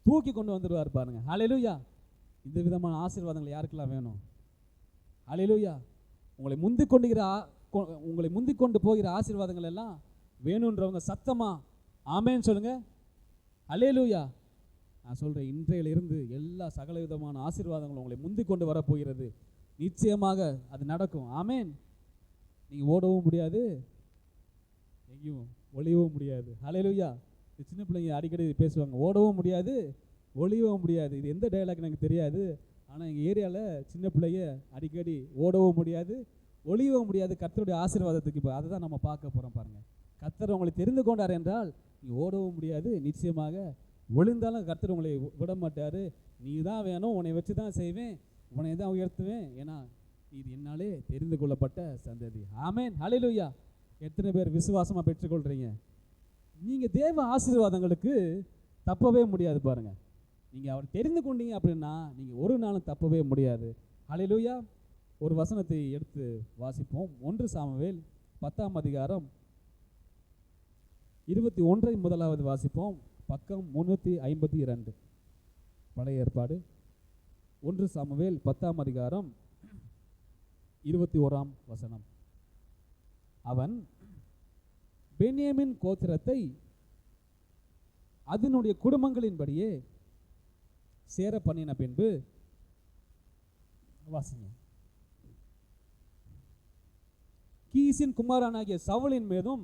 தூக்கி கொண்டு வந்துடுவார் பாருங்க. ஹல்லேலூயா. இந்த விதமான ஆசீர்வாதங்கள் யாருக்கெல்லாம் வேணும்? ஹல்லேலூயா. உங்களை முந்திக் கொண்டு போகிற ஆசீர்வாதங்கள் எல்லாம் வேணுன்றவங்க சத்தமா ஆமென் சொல்லுங்க. ஹல்லேலூயா. நான் சொல்கிறேன், இன்றையிலிருந்து எல்லா சகல விதமான ஆசீர்வாதங்களும் உங்களை முந்திக் கொண்டு வரப்போகிறது. நிச்சயமாக அது நடக்கும். ஆமென். நீங்கள் ஓடவும் முடியாது, எங்கேயும் ஒளியவும் முடியாது. ஹல்லேலூயா. சின்ன பிள்ளைங்க அடிக்கடி பேசுவாங்க, ஓடவும் முடியாது ஒளியவும் முடியாது. இது எந்த டைலாக் எனக்கு தெரியாது, ஆனால் எங்கள் ஏரியாவில் சின்ன பிள்ளைங்க அடிக்கடி ஓடவும் முடியாது ஒளியவும் முடியாது கர்த்தருடைய ஆசீர்வாதத்துக்கு. இப்போ அதை தான் நம்ம பார்க்க போகிறோம் பாருங்கள். கர்த்தர் உங்களை தெரிந்து கொண்டார் என்றால் நீ ஓடவும் முடியாது, நிச்சயமாக ஒளிந்தாலும் கர்த்தர் உங்களை விட மாட்டார். நீ தான் வேணும், உன்னை வச்சு தான் செய்வேன், உன்னை தான் உயர்த்துவேன், ஏன்னா இது என்னாலே தெரிந்து கொள்ளப்பட்ட சந்ததி. ஆமென். ஹல்லேலூயா. எத்தனை பேர் விசுவாசமாக பெற்றுக்கொள்கிறீங்க? நீங்கள் தேவ ஆசீர்வாதங்களுக்கு தப்பவே முடியாது பாருங்கள். நீங்கள் அவர் தெரிந்து கொண்டீங்க அப்படின்னா நீங்கள் ஒரு நாளும் தப்பவே முடியாது. ஹல்லேலூயா. ஒரு வசனத்தை எடுத்து வாசிப்போம். 1 சாமுவேல் 10ஆம் அதிகாரம் 21 வாசிப்போம். பக்கம் 352. பழைய ஏற்பாடு 1 சாமுவேல் 10ஆம் அதிகாரம் 21ஆம் வசனம். அவன் பென்யமீன் கோத்திரத்தை அதனுடைய குடும்பங்களின்படியே சேர பண்ணின பின்பு, வாசிங்க, கீசின் குமாரனாகிய சவுலின் மீதும்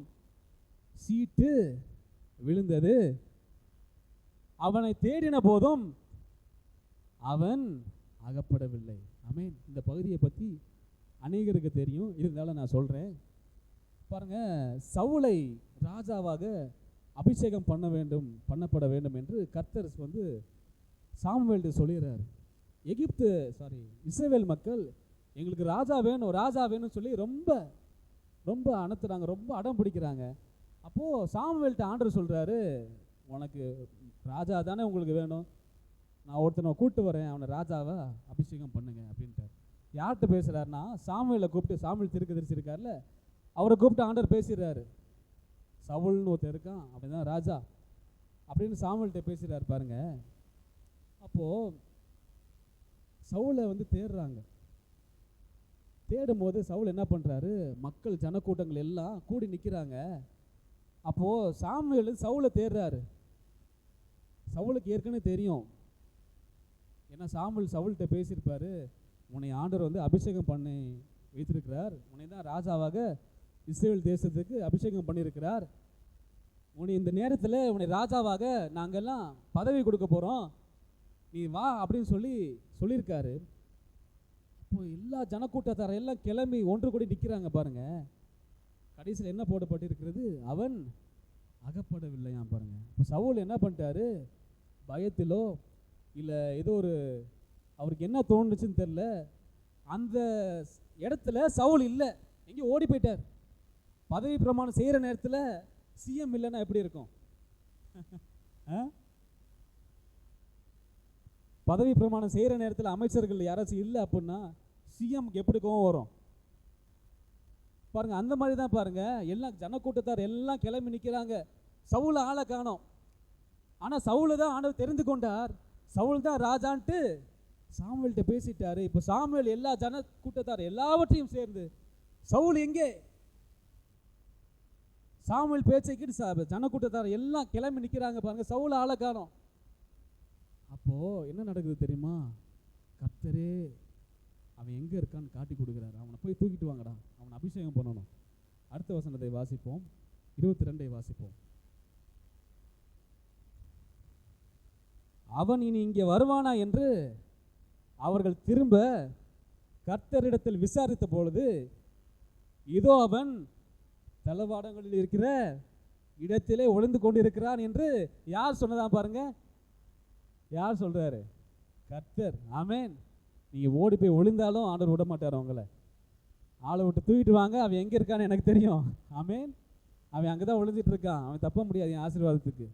சீட்டு விழுந்தது. அவனை தேடின போதும் அவன் அகப்படவில்லை. ஆமென். இந்த பகுதியை பற்றி அநேகருக்கு தெரியும், இருந்தாலும் நான் சொல்கிறேன் பாருங்க. சவுலை ராஜாவாக அபிஷேகம் பண்ணப்பட வேண்டும் என்று கர்த்தர் சாமுவேல்கிட்ட சொல்லிடுறாரு. இஸ்ரவேல் மக்கள் எங்களுக்கு ராஜா வேணும்னு சொல்லி ரொம்ப ரொம்ப அனுத்துறாங்க, ரொம்ப அடம் பிடிக்கிறாங்க. அப்போது சாமுவேல்கிட்ட ஆண்டவர் சொல்கிறாரு, உனக்கு ராஜா தானே உங்களுக்கு வேணும், நான் ஒருத்தனை கூப்பிட்டு வரேன், அவனை ராஜாவை அபிஷேகம் பண்ணுங்க அப்படின்ட்டார். யார்கிட்ட பேசுகிறாருன்னா சாமுவேலை கூப்பிட்டு, சாமுவேல் தீர்க்கதரிசி இருக்கார்ல, அவரை கூப்பிட்டு ஆண்டவர் பேசிடுறாரு. சவுல்னு ஒருத்தர் இருக்கான், அப்படிதான் ராஜா அப்படின்னு சாமுவேல்கிட்ட பேசுகிறாரு பாருங்க. அப்போது சவுலை தேடுறாங்க. தேடும் போது சவுல் என்ன பண்ணுறாரு, மக்கள் ஜனக்கூட்டங்கள் எல்லாம் கூடி நிற்கிறாங்க. அப்போது சாமுவேல் சவுலை தேடுறாரு. சவுலுக்கு ஏற்கனவே தெரியும், ஏன்னா சவுல்கிட்ட பேசியிருப்பாரு, உன்னை ஆண்டவர் அபிஷேகம் பண்ணி வைத்திருக்கிறார், உன்னை தான் ராஜாவாக இஸ்ரவேல் தேசத்துக்கு அபிஷேகம் பண்ணியிருக்கிறார், உன்னை இந்த நேரத்தில் உன்னை ராஜாவாக நாங்கள்லாம் பதவி கொடுக்க போகிறோம், நீ வா அப்படின்னு சொல்லியிருக்காரு. இப்போ எல்லா ஜனக்கூட்டத்தார எல்லாம் கிளம்பி ஒன்று கூடி நிற்கிறாங்க பாருங்க. கடைசியில் என்ன போடப்பட்டிருக்கிறது, அவன் அகப்படவில்லையாம் பாருங்க. இப்போ சவுல் என்ன பண்ணிட்டாரு, பயத்திலோ இல்லை ஏதோ அவருக்கு என்ன தோணுச்சுன்னு தெரில, அந்த இடத்துல சவுல் இல்லை, எங்கேயும் ஓடி போயிட்டார். பதவி பிரமாணம் செய்கிற நேரத்தில் சிஎம் இல்லைன்னா எப்படி இருக்கும்? பதவி பிரமாணம் செய்கிற நேரத்தில் அமைச்சர்கள் யாராச்சும் இல்லை அப்படின்னா சிஎம்க்கு எப்படி கோவம் வரும் பாருங்க. அந்த மாதிரி தான் பாருங்க, எல்லாம் ஜனக்கூட்டத்தார் எல்லாம் கிளம்பி நிற்கிறாங்க. சவுல ஆளை காணோம். ஆனால் சவுலை தான் ஆண்டவர் தெரிந்து கொண்டார். சவுல் தான் ராஜான்ட்டு சாமுவேல்கிட்ட பேசிட்டாரு. இப்போ சாமுவேல் எல்லா ஜன கூட்டத்தார் எல்லாவற்றையும் சேர்ந்து சவுல் எங்கே, சாமுவேல் பேச்சைக்கு ஜனக்கூட்டத்தார் எல்லாம் கிளம்பி நிற்கிறாங்க பாருங்க. சவுல் ஆளை காணோம். அப்போ என்ன நடக்குது தெரியுமா? கர்த்தரே அவன் எங்க இருக்கான்னு காட்டி கொடுக்குறாரு. அவனை போய் தூக்கிட்டு வாங்கடா, அவனை அபிஷேகம் பண்ணணும். அடுத்த வசனத்தை வாசிப்போம், 22 வாசிப்போம். அவன் இனி இங்கே வருவானா என்று அவர்கள் திரும்ப கர்த்தரிடத்தில் விசாரித்த பொழுது, இதோ அவன் தளவாடங்களில் இருக்கிற இடத்திலே ஒளிந்து கொண்டிருக்கிறான் என்று யார் சொன்னதான் பாருங்க? யார் சொல்றாரு? கர்த்தர். ஆமென். நீங்க ஓடி போய் ஒளிந்தாலும் ஆண்டவர் விட மாட்டார் உங்களை. ஆளை விட்டு தூக்கிட்டு வாங்க, அவன் எங்க இருக்கான்னு எனக்கு தெரியும். ஆமென். அவன் அங்கதான் ஒளிஞ்சிட்டு இருக்கான். அவன் தப்ப முடியாது என் ஆசீர்வாதத்துக்கு,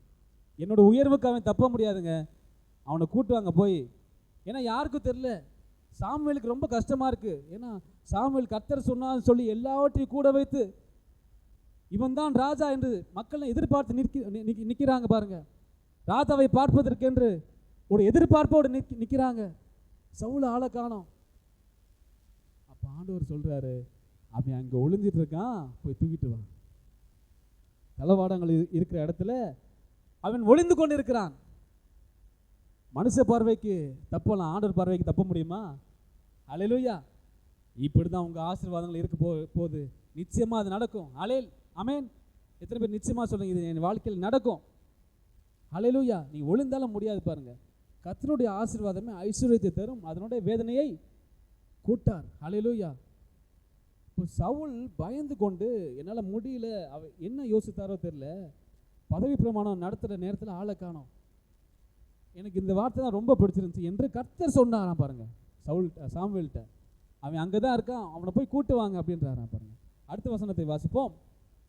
என்னோட உயர்வுக்கு அவன் தப்ப முடியாதுங்க. அவனை கூட்டுவாங்க போய். ஏன்னா யாருக்கும் தெரியல. சாமுவேலுக்கு ரொம்ப கஷ்டமா இருக்கு. ஏன்னா சாமுவேல் கர்த்தர் சொன்னான்னு சொல்லி எல்லாவற்றையும் கூட வைத்து இவன் தான் ராஜா என்று மக்களை எதிர்பார்த்து நிற்கிறாங்க பாருங்க. ராஜாவை பார்ப்பதற்கென்று ஒரு எதிர்பார்ப்போடு நிற்கிறாங்க. சவுல ஆளை காணோம். அப்ப ஆண்டவர் சொல்றாரு, அவன் அங்க ஒளிஞ்சிட்டு இருக்கான், போய் தூக்கிட்டு வா. தளவாடங்கள் இருக்கிற இடத்துல அவன் ஒளிந்து கொண்டு இருக்கிறான். மனுஷ பார்வைக்கு தப்பலாம், ஆண்டவர் பார்வைக்கு தப்ப முடியுமா? அல்லேலூயா. இப்படிதான் உங்க ஆசீர்வாதங்கள் இருக்க போகுது. நிச்சயமா அது நடக்கும். ஆமென். எத்தனை பேர் நிச்சயமா சொல்லுங்க, இது என் வாழ்க்கையில் நடக்கும்? அல்லேலூயா. நீ ஒளிந்தாலும் முடியாது பாருங்க. கர்த்தருடைய ஆசீர்வாதமே ஐஸ்வர்யத்தை தரும், அதனுடைய வேதனையை கூட்டார். அல்லேலூயா. இப்போ சவுல் பயந்து கொண்டு என்னால் முடியல, அவ என்ன யோசித்தாரோ தெரியல, பதவி பிரமாணம் நடத்துகிற நேரத்தில் ஆளை காணோம். எனக்கு இந்த வார்த்தை தான் ரொம்ப பிடிச்சிருந்துச்சு என்று கர்த்தர் சொன்னாராம் பாருங்க சாமுவேல்கிட்ட. அவன் அங்கே தான் இருக்கான், அவனை போய் கூட்டு வாங்க அப்படின்றாராம் பாருங்க. அடுத்த வசனத்தை வாசிப்போம்,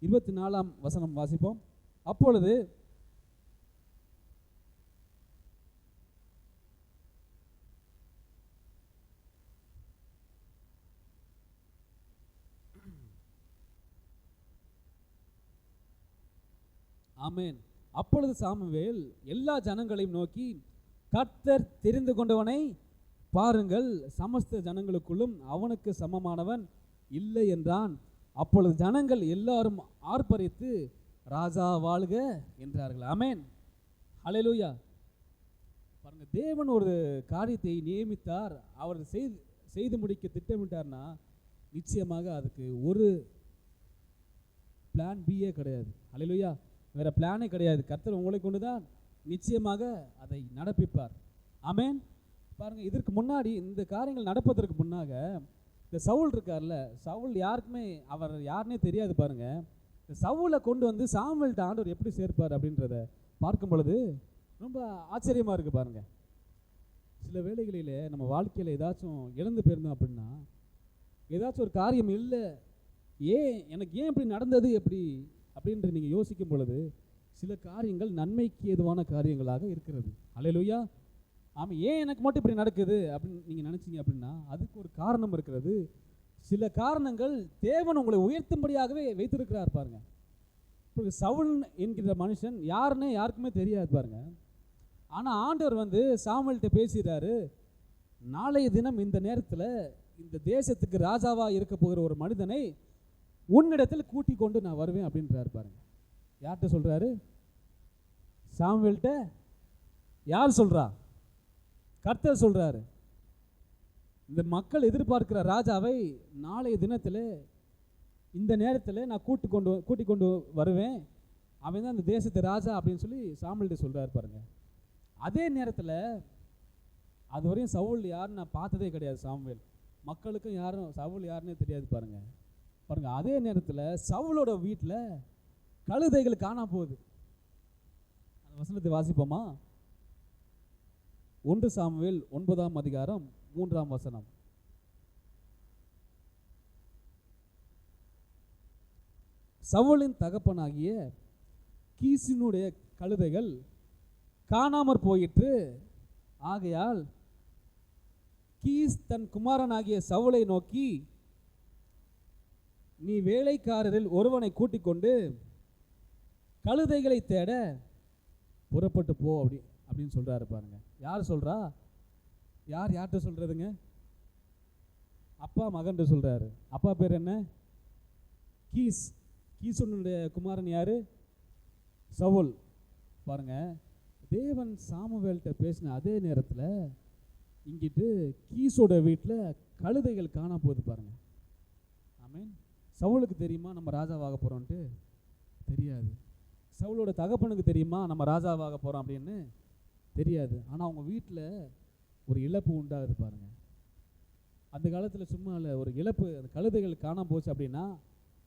24ஆம் வசனம் வாசிப்போம். அப்பொழுது ஆமென். அப்பொழுது சாமுவேல் எல்லா ஜனங்களையும் நோக்கி, கர்த்தர் தெரிந்து கொண்டவனை பாருங்கள், சமஸ்த ஜனங்களுக்குள்ளும் அவனுக்கு சமமானவன் இல்லை என்றான். அப்பொழுது ஜனங்கள் எல்லாரும் ஆர்ப்பரித்து, ராஜா வாழ்க என்றார்கள். ஆமென். ஹல்லேலூயா. பாருங்க, தேவன் ஒரு காரியத்தை நியமித்தார், அவர் செய்து முடிக்க திட்டமிட்டார்னா நிச்சயமாக அதுக்கு ஒரு பிளான் பியே கிடையாது. ஹல்லேலூயா. வேற பிளானே கிடையாது. கர்த்தர் உங்களை கொண்டு தான் நிச்சயமாக அதை நடப்பிப்பார். ஆமென். பாருங்க, இதற்கு முன்னாடி இந்த காரியங்கள் நடப்பதற்கு முன்னாக இந்த சவுல் இருக்கார்ல, சவுல் யாருக்குமே அவர் யாருன்னே தெரியாது பாருங்க. இந்த சவுலை கொண்டு வந்து சாமுவேல்கிட்ட ஆண்டவர் எப்படி சேர்ப்பார் அப்படின்றத பார்க்கும் பொழுது ரொம்ப ஆச்சரியமா இருக்கு பாருங்க. சில வேளைகளில் நம்ம வாழ்க்கையில் ஏதாச்சும் இழந்து போயிருந்தோம் அப்படின்னா, ஏதாச்சும் ஒரு காரியம் இல்லை, எனக்கு ஏன் இப்படி நடந்தது எப்படி அப்படின்ற நீங்கள் யோசிக்கும் பொழுது சில காரியங்கள் நன்மைக்கு ஏதுவான காரியங்களாக இருக்கிறது. அல்லேலூயா. ஆமாம், ஏன் எனக்கு மட்டும் இப்படி நடக்குது அப்படின்னு நீங்கள் நினச்சிங்க அப்படின்னா அதுக்கு ஒரு காரணம் இருக்கிறது. சில காரணங்கள் தேவன் உங்களை உயர்த்தும்படியாகவே வைத்திருக்கிறார் பாருங்க. இப்போ சவுல் என்கிற மனுஷன் யாருன்னே யாருக்குமே தெரியாது பாருங்க. ஆனால் ஆண்டவர் வந்து சாமுவேல்கிட்ட பேசுகிறாரு, நாளைய தினம் இந்த நேரத்தில் இந்த தேசத்துக்கு ராஜாவாக இருக்க போகிற ஒரு மனிதனை உன்னிடத்தில் கூட்டி கொண்டு நான் வருவேன் அப்படின்றாரு பாருங்க. யார்கிட்ட சொல்றாரு? சாமுவேல்கிட்ட. யார் சொல்றா? கர்த்தர் சொல்றாரு. இந்த மக்கள் எதிர்பார்க்கிற ராஜாவை நாளைய தினத்தில் இந்த நேரத்தில் நான் கூட்டி கொண்டு வருவேன், அவன் தான் இந்த தேசத்து ராஜா அப்படின்னு சொல்லி சாமுவேல்கிட்ட சொல்றாரு பாருங்க. அதே நேரத்தில் அதுவரையும் சவுல் யாருன்னு நான் பார்த்ததே கிடையாது. சாமுவேல் மக்களுக்கும் யாரும் சவுல் யாருன்னே தெரியாது பாருங்க. அதே நேரத்தில் சவுலோட வீட்டில் கழுதைகள் காணாம போகுது. அந்த வசனத்தை வாசிப்போமா? 1 சாமுவேல் 9ஆம் அதிகாரம் 3ஆம் வசனம். சவுலின் தகப்பனாகிய கீசினுடைய கழுதைகள் காணாமற் போயிற்று. ஆகையால் கீஸ் தன் குமாரனாகிய சவுலை நோக்கி, நீ வேலைக்காரரில் ஒருவனை கூட்டிக் கொண்டு கழுதைகளை தேட புறப்பட்டு போ அப்படின்னு சொல்கிறாரு பாருங்க. யார் சொல்கிறா? யார்கிட்ட சொல்கிறதுங்க? அப்பா மகன்கிட்ட சொல்கிறாரு. அப்பா பேர் என்ன? கீசுனுடைய குமாரன் யார்? சவுல். பாருங்க, தேவன் சாமுவேல்கிட்ட பேசின அதே நேரத்தில் இங்கிட்டு கீஸோட வீட்டில் கழுதைகள் காண போகுது பாருங்க. ஆமீன். சவுலுக்கு தெரியுமா நம்ம ராஜாவாக போகிறோன்ட்டு? தெரியாது. சவுலோட தகப்பனுக்கு தெரியுமா நம்ம ராஜாவாக போகிறோம் அப்படின்னு? தெரியாது. ஆனால் அவங்க வீட்டில் ஒரு இழப்பு உண்டாகுது பாருங்க. அந்த காலத்தில் சும்மா இல்லை, ஒரு இழப்பு. அந்த கழுதைகள் காணாம போச்சு அப்படின்னா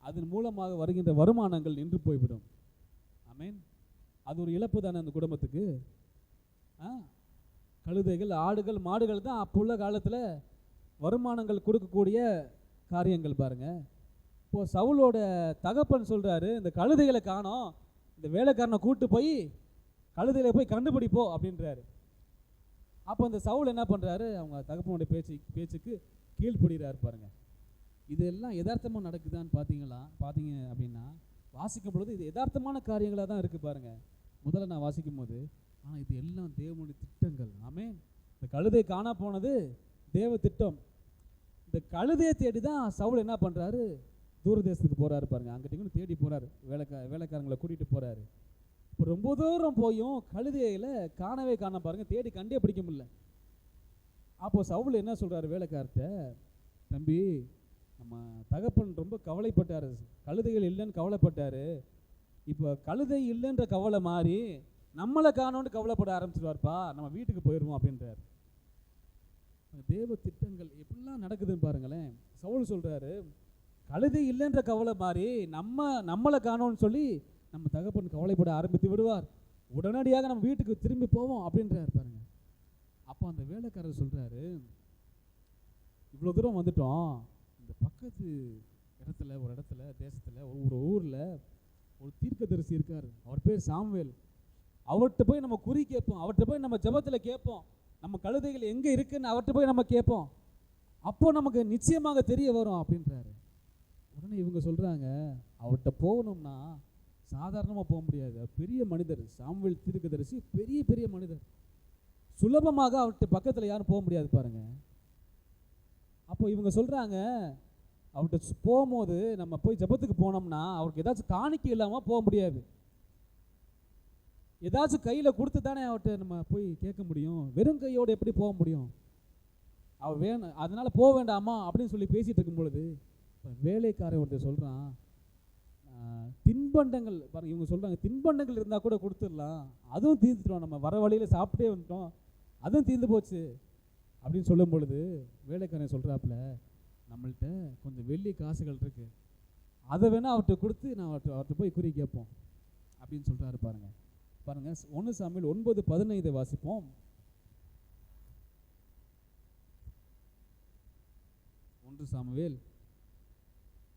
அதன் மூலமாக வருகின்ற வருமானங்கள் நின்று போய்விடும். ஆமீன். அது ஒரு இழப்பு தானே அந்த குடும்பத்துக்கு. கழுதைகள், ஆடுகள், மாடுகள் தான் அப்போ உள்ள காலத்தில் வருமானங்கள் கொடுக்கக்கூடிய காரியங்கள் பாருங்க. இப்போது சவுலோட தகப்பன் சொல்கிறாரு, இந்த கழுதைகளை காணோம், இந்த வேலைக்காரனை கூப்பிட்டு போய் கழுதைகளை போய் கண்டுபிடிப்போ அப்படின்றாரு. அப்போ அந்த சவுல் என்ன பண்ணுறாரு? அவங்க தகப்பனுடைய பேச்சுக்கு கீழ்ப்படுகிறாரு பாருங்க. இதெல்லாம் யதார்த்தமாக நடக்குதான்னு பார்த்தீங்க அப்படின்னா வாசிக்கும் பொழுது இது யதார்த்தமான காரியங்களாக தான் இருக்குது பாருங்க. முதல்ல நான் வாசிக்கும் போது ஆனால் இது எல்லாம் தேவனுடைய திட்டங்கள். ஆமேன். இந்த கழுதை காணா போனது தேவ திட்டம். இந்த கழுதையை தேடி தான் சவுல் என்ன பண்ணுறாரு? தூரதேசத்துக்கு போகிறாரு பாருங்க. அங்கிட்ட தேடி போகிறாரு, வேலைக்காரங்களை கூட்டிகிட்டு போகிறாரு. இப்போ ரொம்ப தூரம் போயும் கழுதையில் காணவே பாருங்க, தேடி கண்டே பிடிக்க முடியல. அப்போ சவுல் என்ன சொல்கிறாரு வேலைக்கார்ட்ட, தம்பி நம்ம தகப்பன் ரொம்ப கவலைப்பட்டார், கழுதைகள் இல்லைன்னு கவலைப்பட்டார். இப்போ கழுதை இல்லைன்ற கவலை மாறி நம்மளை காணோன்னு கவலைப்பட ஆரம்பிச்சிருவார்ப்பா, நம்ம வீட்டுக்கு போயிடுவோம் அப்படின்றார். தேவ திட்டங்கள் எப்படிலாம் நடக்குதுன்னு பாருங்களேன். சவுல் சொல்கிறாரு, கழுதை இல்லைன்ற கவலை மாறி நம்மளை காணோன்னு சொல்லி நம்ம தகப்பன் கவலைப்பட ஆரம்பித்து விடுவார். உடனடியாக நம்ம வீட்டுக்கு திரும்பி போவோம் அப்படின்றார் பாருங்க. அப்போ அந்த வேலைக்காரர் சொல்கிறாரு, இவ்வளோ தூரம் வந்துட்டோம், இந்த பக்கத்து ஒரு இடத்துல தேசத்தில் ஒரு ஊரில் ஒரு தீர்க்கதரிசி இருக்கார், அவர் பேர் சாமுவேல். அவர்கிட்ட போய் நம்ம குறி கேட்போம், அவர்கிட்ட போய் நம்ம ஜெபத்தில் கேட்போம், நம்ம கழுதைகள் எங்கே இருக்குன்னு அவர்கிட்ட போய் நம்ம கேட்போம், அப்போ நமக்கு நிச்சயமாக தெரிய வரும் அப்படின்றாரு. உடனே இவங்க சொல்கிறாங்க, அவர்கிட்ட போகணும்னா சாதாரணமாக போக முடியாது, பெரிய மனிதர், சாமுவேல் தீர்க்கதரிசி பெரிய மனிதர், சுலபமாக அவர்கிட்ட பக்கத்தில் யாரும் போக முடியாது பாருங்க. அப்போ இவங்க சொல்கிறாங்க, அவர்கிட்ட போகும்போது நம்ம போய் ஜெபத்துக்கு போனோம்னா அவருக்கு ஏதாச்சும் காணிக்கை இல்லாமல் போக முடியாது, ஏதாச்சும் கையில் கொடுத்து தானே அவர்கிட்ட நம்ம போய் கேட்க முடியும், வெறும் கையோடு எப்படி போக முடியும், அவர் வேணும் அதனால் போக வேண்டாமா அப்படின்னு சொல்லி பேசிகிட்டு இருக்கும் பொழுது வேலைக்காரன் ஒருத்தர் சொல்கிறான், தின்பண்டங்கள் பாருங்க, இவங்க சொல்கிறாங்க தின்பண்டங்கள் இருந்தால் கூட கொடுத்துடலாம், அதுவும் தீர்ந்துட்டோம், நம்ம வர வழியில் சாப்பிட்டே வந்துட்டோம், அதுவும் தீர்ந்து போச்சு அப்படின்னு சொல்லும் பொழுது வேலைக்காரன் சொல்கிறாப்புல, நம்மள்கிட்ட கொஞ்சம் வெள்ளி காசுகள் இருக்குது, அதை வேணால் அவர்கிட்ட கொடுத்து நான் அவர்கிட்ட போய் குறி கேட்போம் அப்படின்னு சொல்கிறாரு பாருங்க. 1 சாமுவேல் 9:15 வாசிப்போம். 1 சாமுவேல்.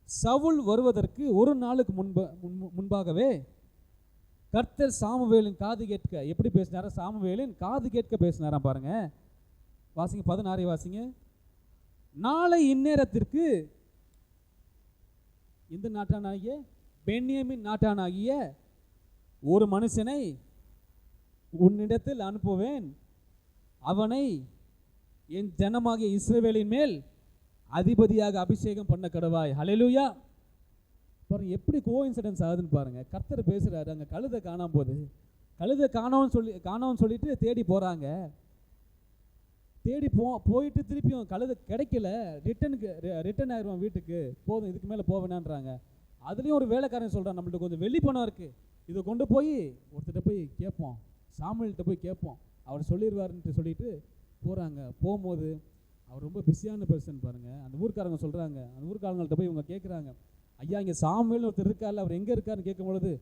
சவுல் வருவதற்கு ஒரு நாளுக்கு முன்பாகவே கர்த்தர் சாமுவேலின் காது கேட்க எப்படி பேசினாரா, சாமுவேலின் காது கேட்க பேசினாராம் பாருங்க. வாசிங்க, 16 வாசிங்க. நாளை இந்நேரத்திற்கு இந்த நாட்டானாகிய பென்யமீன் நாட்டானாகிய ஒரு மனுஷனை உன்னிடத்தில் அனுப்புவேன், அவனை என் ஜனமாகிய இஸ்ரவேலின் மேல் அதிபதியாக அபிஷேகம் பண்ண கடவாய். ஹல்லேலூயா. பாருங்க எப்படி கோஇன்சிடென்ஸ் ஆகுதுன்னு பாருங்க. கர்த்தர் பேசுறாரு, அங்கே கழுதை காணாம போகுது, கழுதை காணோன்னு சொல்லிட்டு தேடி போகிறாங்க, தேடி போயிட்டு திருப்பியும் கழுதை கிடைக்கல, ரிட்டன் ஆயிடுவான் வீட்டுக்கு, போதும் இதுக்கு மேலே போவேனான்றாங்க. அதுலேயும் ஒரு வேலைக்காரன் சொல்கிறான், நம்மள்ட்ட கொஞ்சம் வெள்ளி பணம் இருக்குது, இதை கொண்டு போய் ஒருத்தர்கிட்ட போய் கேட்போம், சாமுவேல்கிட்ட போய் கேட்போம், அவர் சொல்லிடுவாருன்ட்டு சொல்லிட்டு போகிறாங்க. போகும்போது அவர் ரொம்ப பிஸியான பர்சன் பாருங்கள். அந்த ஊர்க்காரங்க சொல்கிறாங்க, அந்த ஊர்க்காரங்கள்ட்ட போய் இவங்க கேட்குறாங்க, ஐயா இங்கே சாமுவேல்னு ஒருத்தர் இருக்கார்ல, அவர் எங்கே இருக்காருன்னு கேட்கும்பொழுது,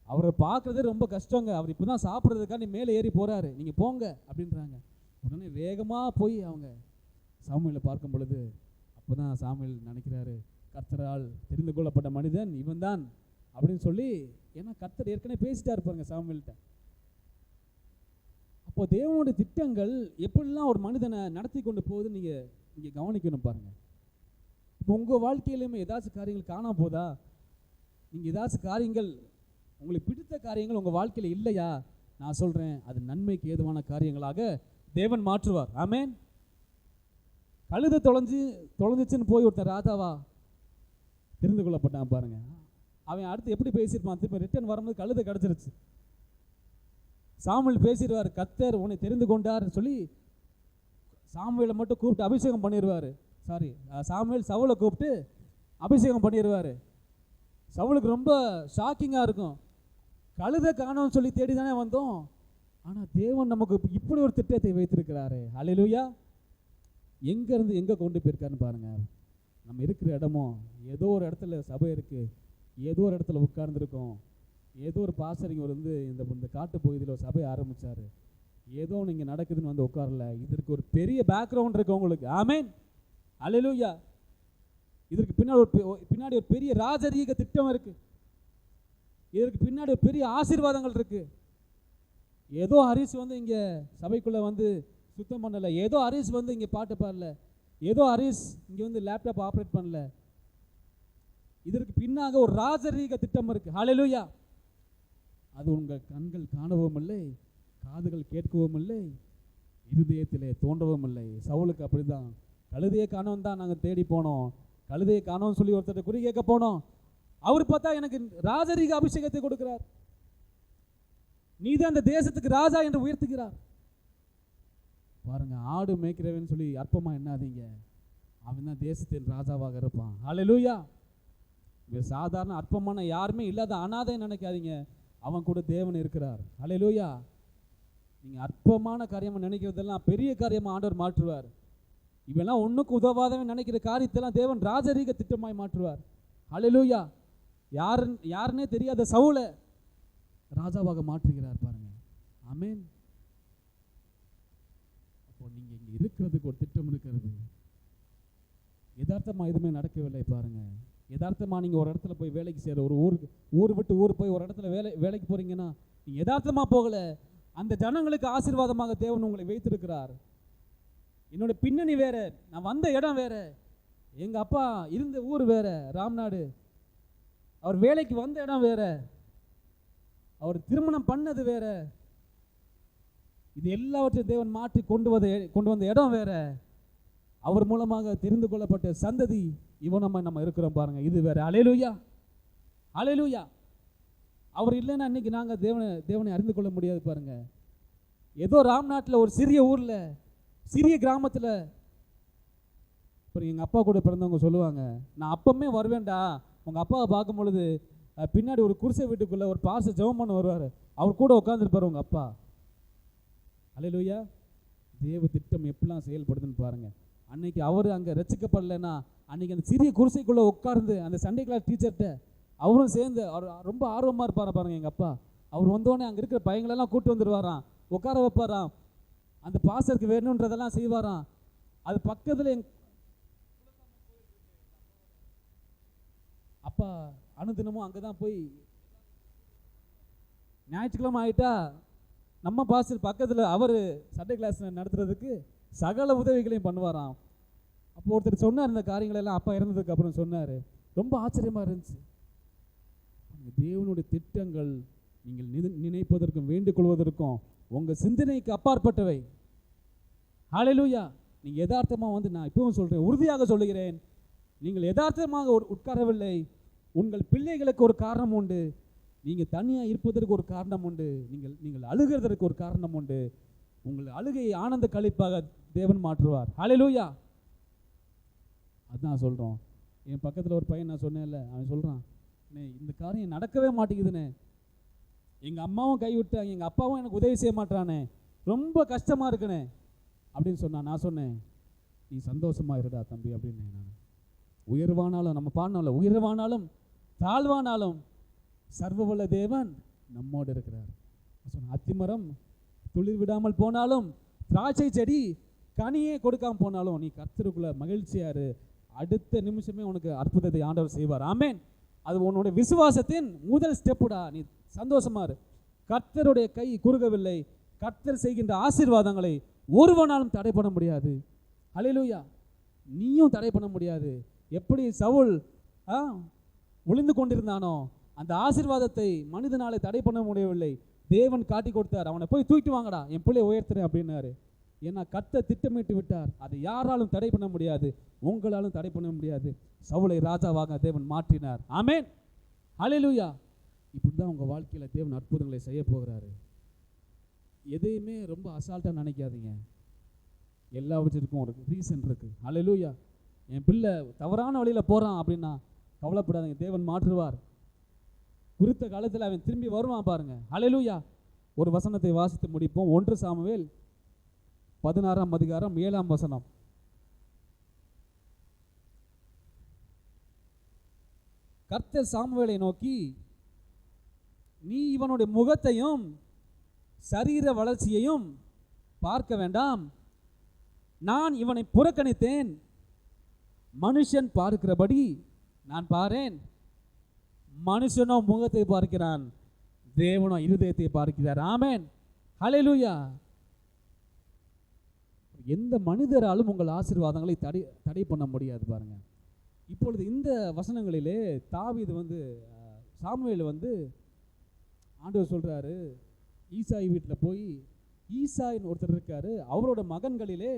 அவரை பார்க்குறதே ரொம்ப கஷ்டங்க, அவர் இப்போ தான் சாப்பிட்றதுக்காண்டி மேலே ஏறி போகிறாரு, நீங்கள் போங்க அப்படின்றாங்க. உடனே வேகமாக போய் அவங்க சாமுவேலை பார்க்கும் பொழுது அப்போ தான் சாமுவேல் நினைக்கிறாரு, கர்த்தரால் தெரிந்து கொள்ளப்பட்ட மனிதன் இவன் தான் அப்படின்னு சொல்லி, ஏன்னா கர்த்தர் ஏற்கனவே பேசிட்டா இருப்பாருங்க சாமுவேல்கிட்ட. அப்போ தேவனுடைய திட்டங்கள் எப்படிலாம் ஒரு மனிதனை நடத்தி கொண்டு போகுதுன்னு நீங்கள் கவனிக்கணும் பாருங்கள். இப்போ உங்கள் வாழ்க்கையிலுமே ஏதாச்சும் காரியங்கள் காணாம போதா, நீங்கள் ஏதாச்சும் காரியங்கள் உங்களுக்கு பிடித்த காரியங்கள் உங்கள் வாழ்க்கையில் இல்லையா, நான் சொல்கிறேன், அது நன்மைக்கு ஏதுவான காரியங்களாக தேவன் மாற்றுவார். ஆமென். கழுதை தொலைஞ்சிச்சுன்னு போய் ஒருத்தர் ராஜாவா தெரிந்து கொள்ளப்பட்டான் பாருங்க. அவன் அடுத்து எப்படி பேசியிருப்பான், திருப்பி ரிட்டர்ன் வரும்போது கழுதை கிடச்சிருச்சு. சாமுவேல் பேசிடுவார், கர்த்தர் உன்னை தெரிந்து கொண்டார் சொல்லி சாமுவேலை மட்டும் கூப்பிட்டு அபிஷேகம் பண்ணிடுவார். சாமுவேல் சவுலை கூப்பிட்டு அபிஷேகம் பண்ணிடுவார். சவுலுக்கு ரொம்ப ஷாக்கிங்காக இருக்கும். கழுதை காணோம்னு சொல்லி தேடி தானே வந்தோம், ஆனால் தேவன் நமக்கு இப்படி ஒரு திட்டத்தை வைத்திருக்கிறாரு. ஹல்லேலூயா. எங்கேருந்து எங்கே கொண்டு போயிருக்காருன்னு பாருங்கள். நம்ம இருக்கிற இடமும் ஏதோ ஒரு இடத்துல சபை இருக்குது, ஏதோ ஒரு இடத்துல உட்கார்ந்துருக்கோம், ஏதோ ஒரு பாஸ்டர் வந்து இந்த காட்டு பகுதியில் ஒரு சபையை ஆரம்பித்தார், ஏதோ நீங்கள் நடக்குதுன்னு வந்து உட்காரல. இதற்கு ஒரு பெரிய பேக்ரவுண்ட் இருக்குது உங்களுக்கு. ஆமென். ஹல்லேலூயா. இதற்கு பின்னாடி ஒரு பெரிய ராஜரீக திட்டம் இருக்குது. இதற்கு பின்னாடி ஒரு பெரிய ஆசீர்வாதங்கள் இருக்குது. ஏதோ ஹரிஸ் வந்து இங்கே சபைக்குள்ளே வந்து சுத்தம் பண்ணலை, ஏதோ ஹரிஸ் வந்து இங்கே பாட்டு பாடல, ஏதோ ஹரிஸ் இங்கே வந்து லேப்டாப் ஆப்ரேட் பண்ணல. இதற்கு பின்னாக ஒரு ராஜரீக திட்டம் இருக்குது. ஹல்லேலூயா. அது உங்கள் கண்கள் காணவும் இல்லை, காதுகள் கேட்கவும் இல்லை, இருதயத்திலே தோன்றவும் இல்லை. சவுலுக்கு அப்படிதான். கழுதையை காணோம் தான் நாங்கள் தேடி போனோம், கழுதையை காணோம்னு சொல்லி ஒருத்தர் குறி கேட்க போனோம். அவர் பார்த்தா எனக்கு ராஜரீக அபிஷேகத்தை கொடுக்கிறார், நீதான் அந்த தேசத்துக்கு ராஜா என்று உயர்த்துகிறார். பாருங்க, ஆடு மேய்க்கிறவன் சொல்லி அற்பமா எண்ணாதீங்க, அவன் தான் தேசத்தின் ராஜாவாக இருப்பான். ஹல்லேலூயா. சாதாரண அற்பமான யாருமே இல்லாத அனாதை நினைக்காதீங்க, அவன் கூட தேவன் இருக்கிறார். ஹல்லேலூயா. நீங்க அற்பமான காரியமா நினைக்கிறதெல்லாம் பெரிய காரியமா ஆண்டவர் மாற்றுவார். இவெல்லாம் ஒன்றுக்கு உதவாதவன் நினைக்கிற காரியத்தெல்லாம் தேவன் ராஜரீக திட்டமாய் மாற்றுவார். ஹல்லேலூயா. யாருன்னே தெரியாத சவுலை ராஜாவாக மாற்றுகிறார் பாருங்க. ஆமென். அப்போ நீங்க இங்க இருக்கிறதுக்கு ஒரு திட்டம் இருக்கிறது. யதார்த்தமா எதுவுமே நடக்கவில்லை பாருங்க. யதார்த்தமா நீங்க ஒரு இடத்துல போய் வேலைக்கு சேர, ஒரு ஊர் விட்டு ஊர் போய் ஒரு இடத்துல வேலைக்கு போறீங்கன்னா நீங்க யதார்த்தமா போகல, அந்த ஜனங்களுக்கு ஆசீர்வாதமாக தேவன் உங்களை வைத்திருக்கிறார். என்னோட பின்னணி வேற, நான் வந்த இடம் வேற, எங்க அப்பா இருந்த ஊர் வேற, ராம்நாடு, அவர் வேலைக்கு வந்த இடம் வேற, அவர் திருமணம் பண்ணது வேற, இது எல்லாவற்றையும் தேவன் மாற்றி கொண்டு வந்த இடம் வேற, அவர் மூலமாக தெரிந்து கொள்ளப்பட்ட சந்ததி இவன் நம்ம இருக்கிறோம் பாருங்க, இது வேற. ஹல்லேலூயா. ஹல்லேலூயா. அவர் இல்லைன்னா இன்னைக்கு நாங்கள் தேவனை அறிந்து கொள்ள முடியாது பாருங்க. ஏதோ ராம்நாட்டில் ஒரு சிறிய ஊரில், சிறிய கிராமத்தில், அப்புறம் எங்கள் அப்பா கூட பிறந்தவங்க சொல்லுவாங்க, நான் அப்பமே வருவேன்டா, உங்கள் அப்பாவை பார்க்கும் பொழுது பின்னாடி ஒரு குடிசை வீட்டுக்குள்ளே ஒரு பாஸ்டர் ஜெபம் பண்ண வருவார், அவர் கூட உட்காந்துருப்பார் உங்கள் அப்பா. ஹல்லேலூயா. தேவ திட்டம் எப்படிலாம் செயல்படுதுன்னு பாருங்கள். அன்னைக்கு அவர் அங்கே ரசிக்கப்படலைன்னா அன்னைக்கு அந்த சிறிய குடிசைக்குள்ளே உட்கார்ந்து அந்த சண்டே கிளாஸ் டீச்சர்கிட்ட அவரும் சேர்ந்து, அவர் ரொம்ப ஆர்வமாக இருப்பார் பாருங்க எங்கள் அப்பா. அவர் வந்தோடனே அங்கே இருக்கிற பையங்களெல்லாம் கூப்பிட்டு வந்துடுவாராம், உட்கார வைப்பாராம், அந்த பாஸ்டருக்கு வேணுன்றதெல்லாம் செய்வாராம். அது பக்கத்தில் அப்பா அனுதினமும் அங்கே தான் போய், ஞாயிற்றுக்கிழமை ஆகிட்டா நம்ம பாஸ்டர் பக்கத்தில் அவர் சண்டே கிளாஸ் நடத்துறதுக்கு சகல உதவிகளையும் பண்ணுவாராம். அப்போ ஒருத்தர் சொன்னார், இந்த காரியங்களெல்லாம் அப்பா இறந்ததுக்கு அப்புறம் சொன்னார், ரொம்ப ஆச்சரியமாக இருந்துச்சு. தேவனுடைய திட்டங்கள் நீங்கள் நினைப்பதற்கும் வேண்டிக் கொள்வதற்கும் உங்கள் சிந்தனைக்கு அப்பாற்பட்டவை. ஹல்லேலூயா. நீங்கள் யதார்த்தமாக வந்து, நான் இப்பவும் சொல்கிறேன், உறுதியாக சொல்லுகிறேன், நீங்கள் யதார்த்தமாக உட்காரவில்லை. உங்கள் பிள்ளைகளுக்கு ஒரு காரணம் உண்டு, நீங்கள் தனியாக இருப்பதற்கு ஒரு காரணம் உண்டு, நீங்கள் அழுகிறதற்கு ஒரு காரணம் உண்டு. உங்கள் அழுகையை ஆனந்த கழிப்பாக தேவன் மாற்றுவார். ஹல்லேலூயா. அதுதான் சொல்கிறோம். என் பக்கத்தில் ஒரு பையன், நான் சொன்னேன்ல, அவன் சொல்கிறான், இந்த காரியம் நடக்கவே மாட்டேங்குதுண்ணே, எங்கள் அம்மாவும் கைவிட்டாங்க, எங்கள் அப்பாவும் எனக்கு உதவி செய்ய மாட்டானே, ரொம்ப கஷ்டமாக இருக்குண்ணே அப்படின்னு சொன்னான். நான் சொன்னேன், நீ சந்தோஷமாக இருடா தம்பி அப்படின்னு. நான் உயர்வானாலும், நம்ம பாடினோம்ல, உயர்வானாலும் தாழ்வானாலும் சர்வவல்ல தேவன் நம்மோடு இருக்கிறார். அத்திமரம் துளிர் விடாமல் போனாலும், திராட்சை செடி கனியே கொடுக்காமல் போனாலும், நீ கர்த்தருக்குள்ள மகிழ்ச்சியாரு, அடுத்த நிமிஷமே உனக்கு அற்புதத்தை ஆண்டவர் செய்வார். ஆமென். அது உன்னுடைய விசுவாசத்தின் முதல் ஸ்டெப்புடா. நீ சந்தோஷமா இரு. கர்த்தருடைய கை குறுகவில்லை. கர்த்தர் செய்கின்ற ஆசீர்வாதங்களை ஒருவனாலும் தடை பண்ண முடியாது. ஹல்லேலூயா. நீயும் தடை பண்ண முடியாது. எப்படி சவுல் ஒளிந்து கொண்டிருந்தானோ, அந்த ஆசீர்வாதத்தை மனிதனாலே தடை பண்ண முடியவில்லை. தேவன் காட்டி கொடுத்தார். அவனை போய் தூக்கிட்டு வாங்கடா, என் பிள்ளையை உயர்த்துறேன் அப்படின்னாரு. ஏன்னா கர்த்தர் திட்டமிட்டு விட்டார். அதை யாராலும் தடை பண்ண முடியாது, உங்களாலும் தடை பண்ண முடியாது. சவுலை ராஜாவாக தேவன் மாற்றினார். ஆமென், ஹல்லேலூயா. இப்படி தான் உங்கள் வாழ்க்கையில் தேவன் அற்புதங்களை செய்ய போகிறாரு. எதையுமே ரொம்ப அசால்ட்டாக நினைக்காதீங்க. எல்லாவற்றிற்கும் ஒரு ரீசன் இருக்குது. ஹல்லேலூயா. என் பிள்ளை தவறான வழியில் போகிறான் அப்படின்னா கவலைப்படாதீங்க, தேவன் மாற்றுவார். குறித்த காலத்தில் அவன் திரும்பி வருவான் பாருங்க. ஹல்லேலூயா. ஒரு வசனத்தை வாசித்து முடிப்போம். 1 சாமுவேல் 16ஆம் அதிகாரம் 7ஆம் வசனம். கர்த்தர் சாமுவேலை நோக்கி, நீ இவனுடைய முகத்தையும் சரீர வளர்ச்சியையும் பார்க்க வேண்டாம், நான் இவனை புறக்கணித்தேன். மனுஷன் பார்க்கிறபடி நான் பாரேன். மனுஷனோ முகத்தை பார்க்கிறான், தேவனோ இருதயத்தை பார்க்கிறார். ஆமென், ஹல்லேலூயா. எந்த மனிதராலும் உங்கள் ஆசீர்வாதங்களை தடை பண்ண முடியாது பாருங்க. இப்பொழுது இந்த வசனங்களிலே தாவீது சாமுவேல் ஆண்டவர் சொல்றாரு, ஈசாய் வீட்டில் போய், ஈசாயின் ஒருத்தர் இருக்காரு, அவரோட மகன்களிலே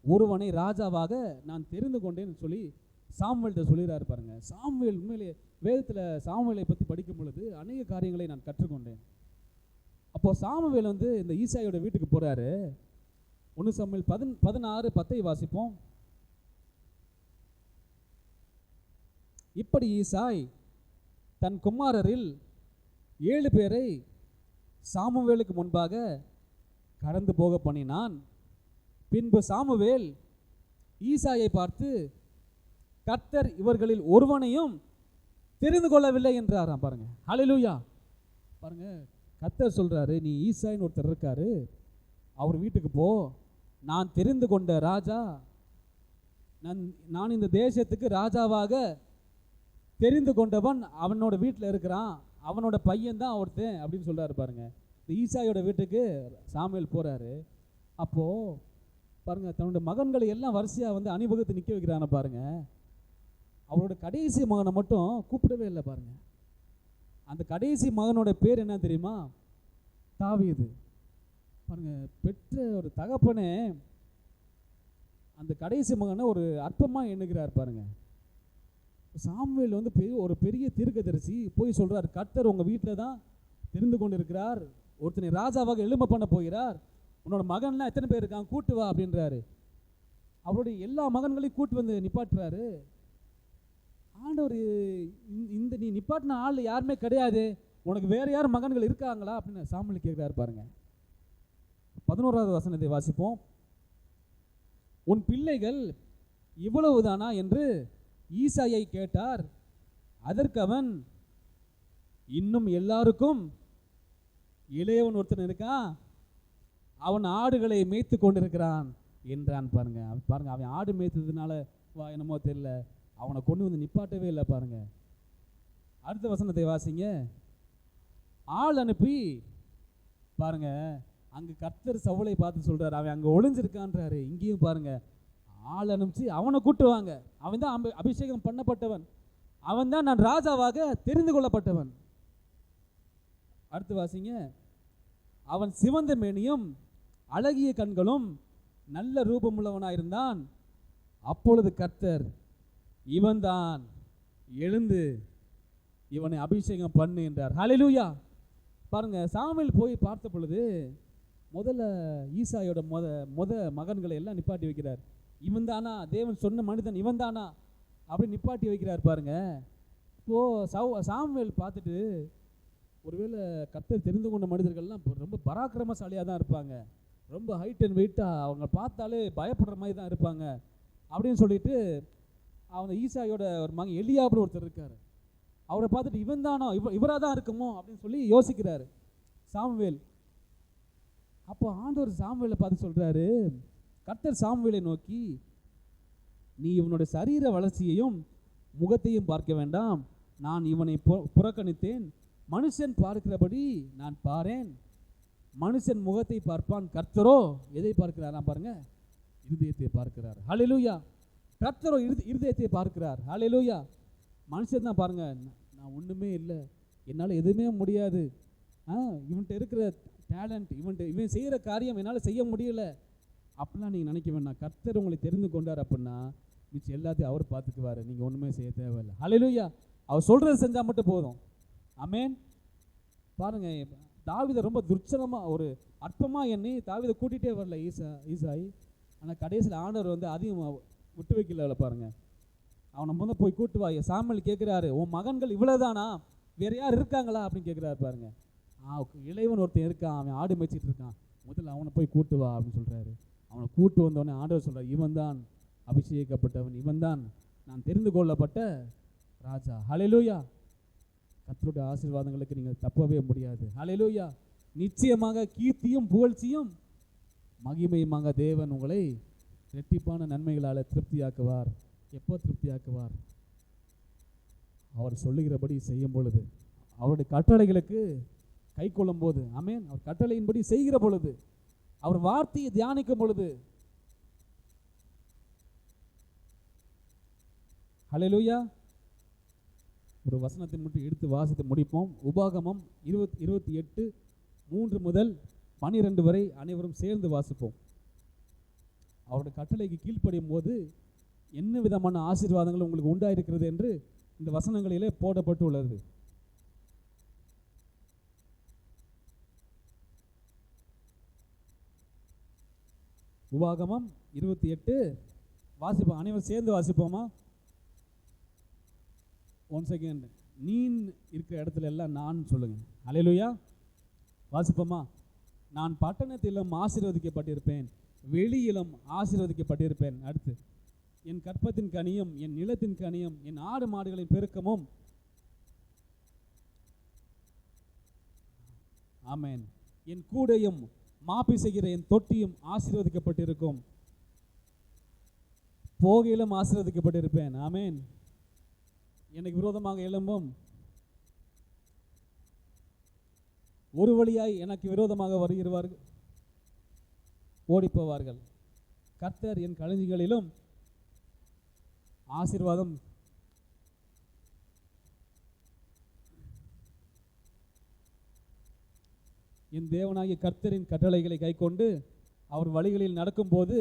ஒருவனை ராஜாவாக நான் தெரிந்து கொண்டேன்னு சொல்லி சாமுவேல்கிட்ட சொல்லிடுறாரு பாருங்க. சாமுவேல் உண்மையிலே வேதத்தில் சாமுவேலை பற்றி படிக்கும் பொழுது அநேக காரியங்களை நான் கற்றுக்கொண்டேன். அப்போது சாமுவேல் இந்த ஈசாயோட வீட்டுக்கு போகிறாரு. 1 சாமுவேல் 16:10 வாசிப்போம். இப்படி ஈசாய் தன் குமாரரில் 7 பேரை சாமுவேலுக்கு முன்பாக கடந்து போக பண்ணினான். பின்பு சாமுவேல் ஈசாயை பார்த்து, கர்த்தர் இவர்களில் ஒருவனையும் தெரிந்து கொள்ளவில்லை என்றாராம் பாருங்க. ஹல்லேலூயா. பாருங்க, கர்த்தர் சொல்றாரு, நீ ஈசாயின்னு ஒருத்தர் இருக்காரு, அவர் வீட்டுக்கு போ. நான் தெரிந்து கொண்ட ராஜா, நான் இந்த தேசத்துக்கு ராஜாவாக தெரிந்து கொண்டவன் அவனோட வீட்டில் இருக்கிறான், அவனோட பையன் தான் ஒருத்தன் அப்படின்னு சொல்றாரு பாருங்க. இந்த ஈசாயோட வீட்டுக்கு சாமுவேல் போறாரு. அப்போ பாருங்க, தன்னோட மகன்களை எல்லாம் வரிசையாக அணிவகுத்து நிற்க வைக்கிறான பாருங்க. அவரோட கடைசி மகனை மட்டும் கூப்பிடவே இல்லை பாருங்க. அந்த கடைசி மகனோட பேர் என்ன தெரியுமா? தாவீது. பாருங்க, பெற்ற ஒரு தகப்பனே அந்த கடைசி மகனை ஒரு அற்பமாக எண்ணுகிறார் பாருங்க. சாமுவேல் ஒரு பெரிய தீர்க்கதரிசி போய் சொல்றார், கர்த்தர் உங்க வீட்டில் தான் தெரிந்து கொண்டு இருக்கிறார், ஒருத்தனை ராஜாவாக எழும்ப பண்ண போகிறார், உன்னோட மகன்லாம் எத்தனை பேர் இருக்காங்க, கூட்டு வா அப்படின்றாரு. அவருடைய எல்லா மகன்களையும் கூட்டு நிப்பாட்டுறாரு. ஆண்டவர், நீ நிப்பாட்டின ஆள் யாருமே கிடையாது, உனக்கு வேற யாரும் மகன்கள் இருக்காங்களா அப்படின்னு சாமுவேல் கேட்கிறாரு பாருங்க. 11வது வசனத்தை வாசிப்போம். உன் பிள்ளைகள் இவ்வளவுதானா என்று ஈசாயை கேட்டார். அதற்கு அவன், இன்னும் எல்லாருக்கும் இளையவன் ஒருத்தன் இருக்கான், அவன் ஆடுகளை மேய்த்து கொண்டிருக்கிறான் என்றான் பாருங்க. அவன் ஆடு மேய்த்ததுனால என்னமோ தெரியல, அவனை கொண்டு நிப்பாட்டவே இல்லை பாருங்க. அடுத்த வசனத்தை வாசிங்க. ஆள் அனுப்பி பாருங்க, அங்கே கர்த்தர் சவுலை பார்த்து சொல்றாரு, அவன் அங்கே ஒளிஞ்சிருக்கான்றாரு. இங்கேயும் பாருங்க, ஆள் அனுப்பிச்சு அவனை கூட்டுவாங்க. அவன் தான் அபிஷேகம் பண்ணப்பட்டவன், அவன் தான் நான் ராஜாவாக தெரிந்து கொள்ளப்பட்டவன். அடுத்து வாசிங்க. அவன் சிவந்த மேனியும் அழகிய கண்களும் நல்ல ரூபமுள்ளவனாயிருந்தான். அப்பொழுது கர்த்தர், இவன்தான், எழுந்து இவனை அபிஷேகம் பண்ணு என்றார். ஹல்லேலூயா. பாருங்க, சாமுவேல் போய் பார்த்த பொழுது முதல்ல ஈசாயோட முத மகன்களை எல்லாம் நிப்பாட்டி வைக்கிறார். இவன் தானா தேவன் சொன்ன மனிதன், இவன் தானா அப்படி நிப்பாட்டி வைக்கிறார் பாருங்க. இப்போ சாமுவேல் பார்த்துட்டு, ஒருவேளை கர்த்தர் தெரிந்து கொண்ட மனிதர்கள்லாம் ரொம்ப பராக்கிரமசாலியாக தான் இருப்பாங்க, ரொம்ப ஹைட் அண்ட் வெயிட்டாக, அவங்க பார்த்தாலே பயப்படுற மாதிரி தான் இருப்பாங்க அப்படின்னு சொல்லிட்டு அவங்க ஈசாயோட ஒரு மகன் எலியாபுரம் ஒருத்தர் இருக்கார், அவரை பார்த்துட்டு இவன் தானோ இவராக தான் இருக்குமோ அப்படின்னு சொல்லி யோசிக்கிறாரு சாமுவேல். அப்போ ஆண்டவர் சாமுவேலை பார்த்து சொல்கிறாரு, கர்த்தர் சாமுவேலை நோக்கி, நீ இவனுடைய சரீர வளர்ச்சியையும் முகத்தையும் பார்க்க வேண்டாம், நான் இவனை புறக்கணித்தேன். மனுஷன் பார்க்கிறபடி நான் பாரேன். மனுஷன் முகத்தை பார்ப்பான், கர்த்தரோ எதை பார்க்கிறாராம் பாருங்க, இருதயத்தை பார்க்கிறார். ஹல்லேலூயா. கர்த்தரோ இருதயத்தை பார்க்கிறார். ஹல்லேலூயா. மனுஷன் தான் பாருங்க, நான் ஒன்றுமே இல்லை, என்னால் எதுவுமே முடியாது, இவன்கிட்ட இருக்கிற டேலண்ட், இவன் செய்கிற காரியம் என்னால் செய்ய முடியல அப்படிலாம் நீங்கள் நினைக்க வேண்டாம். கர்த்தர் உங்களை தெரிந்து கொண்டார் அப்படின்னா மிச்சம் எல்லாத்தையும் அவர் பார்த்துக்குவார். நீங்கள் ஒன்றுமே செய்ய தேவையில்லை. ஹல்லேலூயா. அவர் சொல்கிறது செஞ்சால் மட்டும் போதும். ஆமென். பாருங்கள், தாவீதை ரொம்ப துர்ச்சனமாக ஒரு அற்பமாக எண்ணி தாவீதை கூட்டிகிட்டே வரல ஈசாய். ஆனால் கடைசியில் ஆண்டவர் வந்து அதையும் விட்டு வைக்கல. பாருங்கள், அவனை முதல்ல போய் கூட்டு வா. சாமுவேல் கேட்குறாரு, உன் மகன்கள் இவ்வளோதானா, வேறு யார் இருக்காங்களா அப்படின்னு கேட்குறாரு. பாருங்க, இளைவன் ஒருத்தன் இருக்கான், அவன் ஆடு மேய்ச்சிட்டு இருக்கான், முதல்ல அவனை போய் கூட்டு வா அப்படின்னு சொல்கிறாரு. அவனை கூட்டு வந்தோடனே ஆண்டவர் சொல்கிறார், இவன் தான் அபிஷேகிக்கப்பட்டவன், இவன் தான் நான் தெரிந்து கொள்ளப்பட்ட ராஜா. ஹல்லேலூயா. கர்த்தருடைய ஆசீர்வாதங்களுக்கு நீங்கள் தப்பவே முடியாது. ஹல்லேலூயா. நிச்சயமாக கீர்த்தியும் புகழ்ச்சியும் மகிமையுமாக தேவன் உங்களை இரட்டிப்பான நன்மைகளால் திருப்தியாக்குவார். எப்போ திருப்தியாக்குவார்? அவர் சொல்லுகிறபடி செய்யும் பொழுது, அவருடைய கட்டளைகளுக்கு கை கொள்ளும் போது. ஆமென். அவர் கட்டளையின்படி செய்கிற பொழுது, அவர் வார்த்தையை தியானிக்கும் பொழுது. ஹல்லேலூயா. ஒரு வசனத்தை மட்டும் எடுத்து வாசித்து முடிப்போம். உபாகமம் 28:3 முதல் 12 வரை அனைவரும் சேர்ந்து வாசிப்போம். அவருடைய கட்டளைக்கு கீழ்ப்படியும் போது என்ன விதமான ஆசீர்வாதங்கள் உங்களுக்கு உண்டாயிருக்கிறது என்று இந்த வசனங்களிலே போடப்பட்டுள்ளது. உபாகமம் 28 வாசிப்போம். அனைவரும் சேர்ந்து வாசிப்போமா? One second. நீ இருக்கிற இடத்துல எல்லாம் நான் சொல்லுங்க. ஹல்லேலூயா. வாசிப்போமா? நான் பட்டணத்திலும் ஆசீர்வதிக்கப்பட்டிருப்பேன், வெளியிலும் ஆசீர்வதிக்கப்பட்டிருப்பேன். அடுத்து, என் கற்பத்தின் கனியும் என் நிலத்தின் கனியும் என் ஆடு மாடுகளின் பெருக்கமும். ஆமென். என் கூடையும் மாப்பி செய்கிற என் தொட்டியும் ஆசீர்வதிக்கப்பட்டிருக்கும், போகையிலும் ஆசீர்வதிக்கப்பட்டிருப்பேன். ஆமென். எனக்கு விரோதமாக எழும்பும் ஒரு வழியாய் எனக்கு விரோதமாக வருகிறவர்கள் ஓடிப்போவார்கள். கர்த்தர் என் களஞ்சிகளிலும் ஆசீர்வாதம் என் தேவனாகிய கர்த்தரின் கட்டளைகளை கைக்கொண்டு அவர் வழிகளில் நடக்கும்போது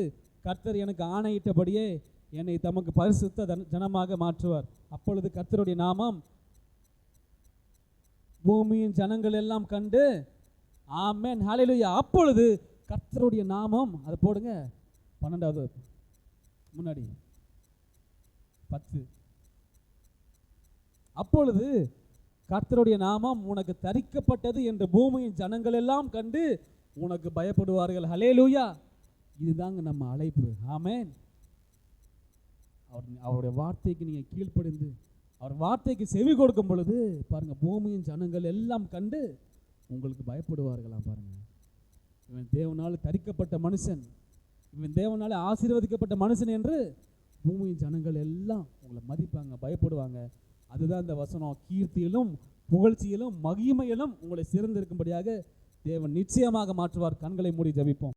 கர்த்தர் எனக்கு ஆணையிட்டபடியே என்னை தமக்கு பரிசுத்த ஜனமாக மாற்றுவார். அப்பொழுது கர்த்தருடைய நாமம் பூமியின் ஜனங்கள் எல்லாம் கண்டு. ஆமென். ஹல்லேலூயா. அப்பொழுது கர்த்தருடைய நாமம், அதை போடுங்க 12வது முன்னாடி 10. அப்பொழுது கர்த்தருடைய நாமம் உனக்கு தரிக்கப்பட்டது என்று பூமியின் ஜனங்கள் எல்லாம் கண்டு உனக்கு பயப்படுவார்கள். ஹல்லேலூயா. இதுதாங்க நம்ம அழைப்பு. ஆமென். அவருடைய வார்த்தைக்கு நீங்கள் கீழ்ப்படிந்து அவர் வார்த்தைக்கு செவி கொடுக்கும் பொழுது பாருங்க, பூமியின் ஜனங்கள் எல்லாம் கண்டு உங்களுக்கு பயப்படுவார்களாம். பாருங்க, இவன் தேவனால் தரிக்கப்பட்ட மனுஷன், இவன் தேவனால் ஆசீர்வதிக்கப்பட்ட மனுஷன் என்று பூமியின் ஜனங்கள் எல்லாம் உங்களை மதிப்பாங்க, பயப்படுவாங்க. அதுதான் இந்த வசனம். கீர்த்தியிலும் புகழ்ச்சியிலும் மகிமையிலும் உங்களை சிறந்திருக்கும்படியாக தேவன் நிச்சயமாக மாற்றுவார். கண்களை மூடி ஜெபிப்போம்.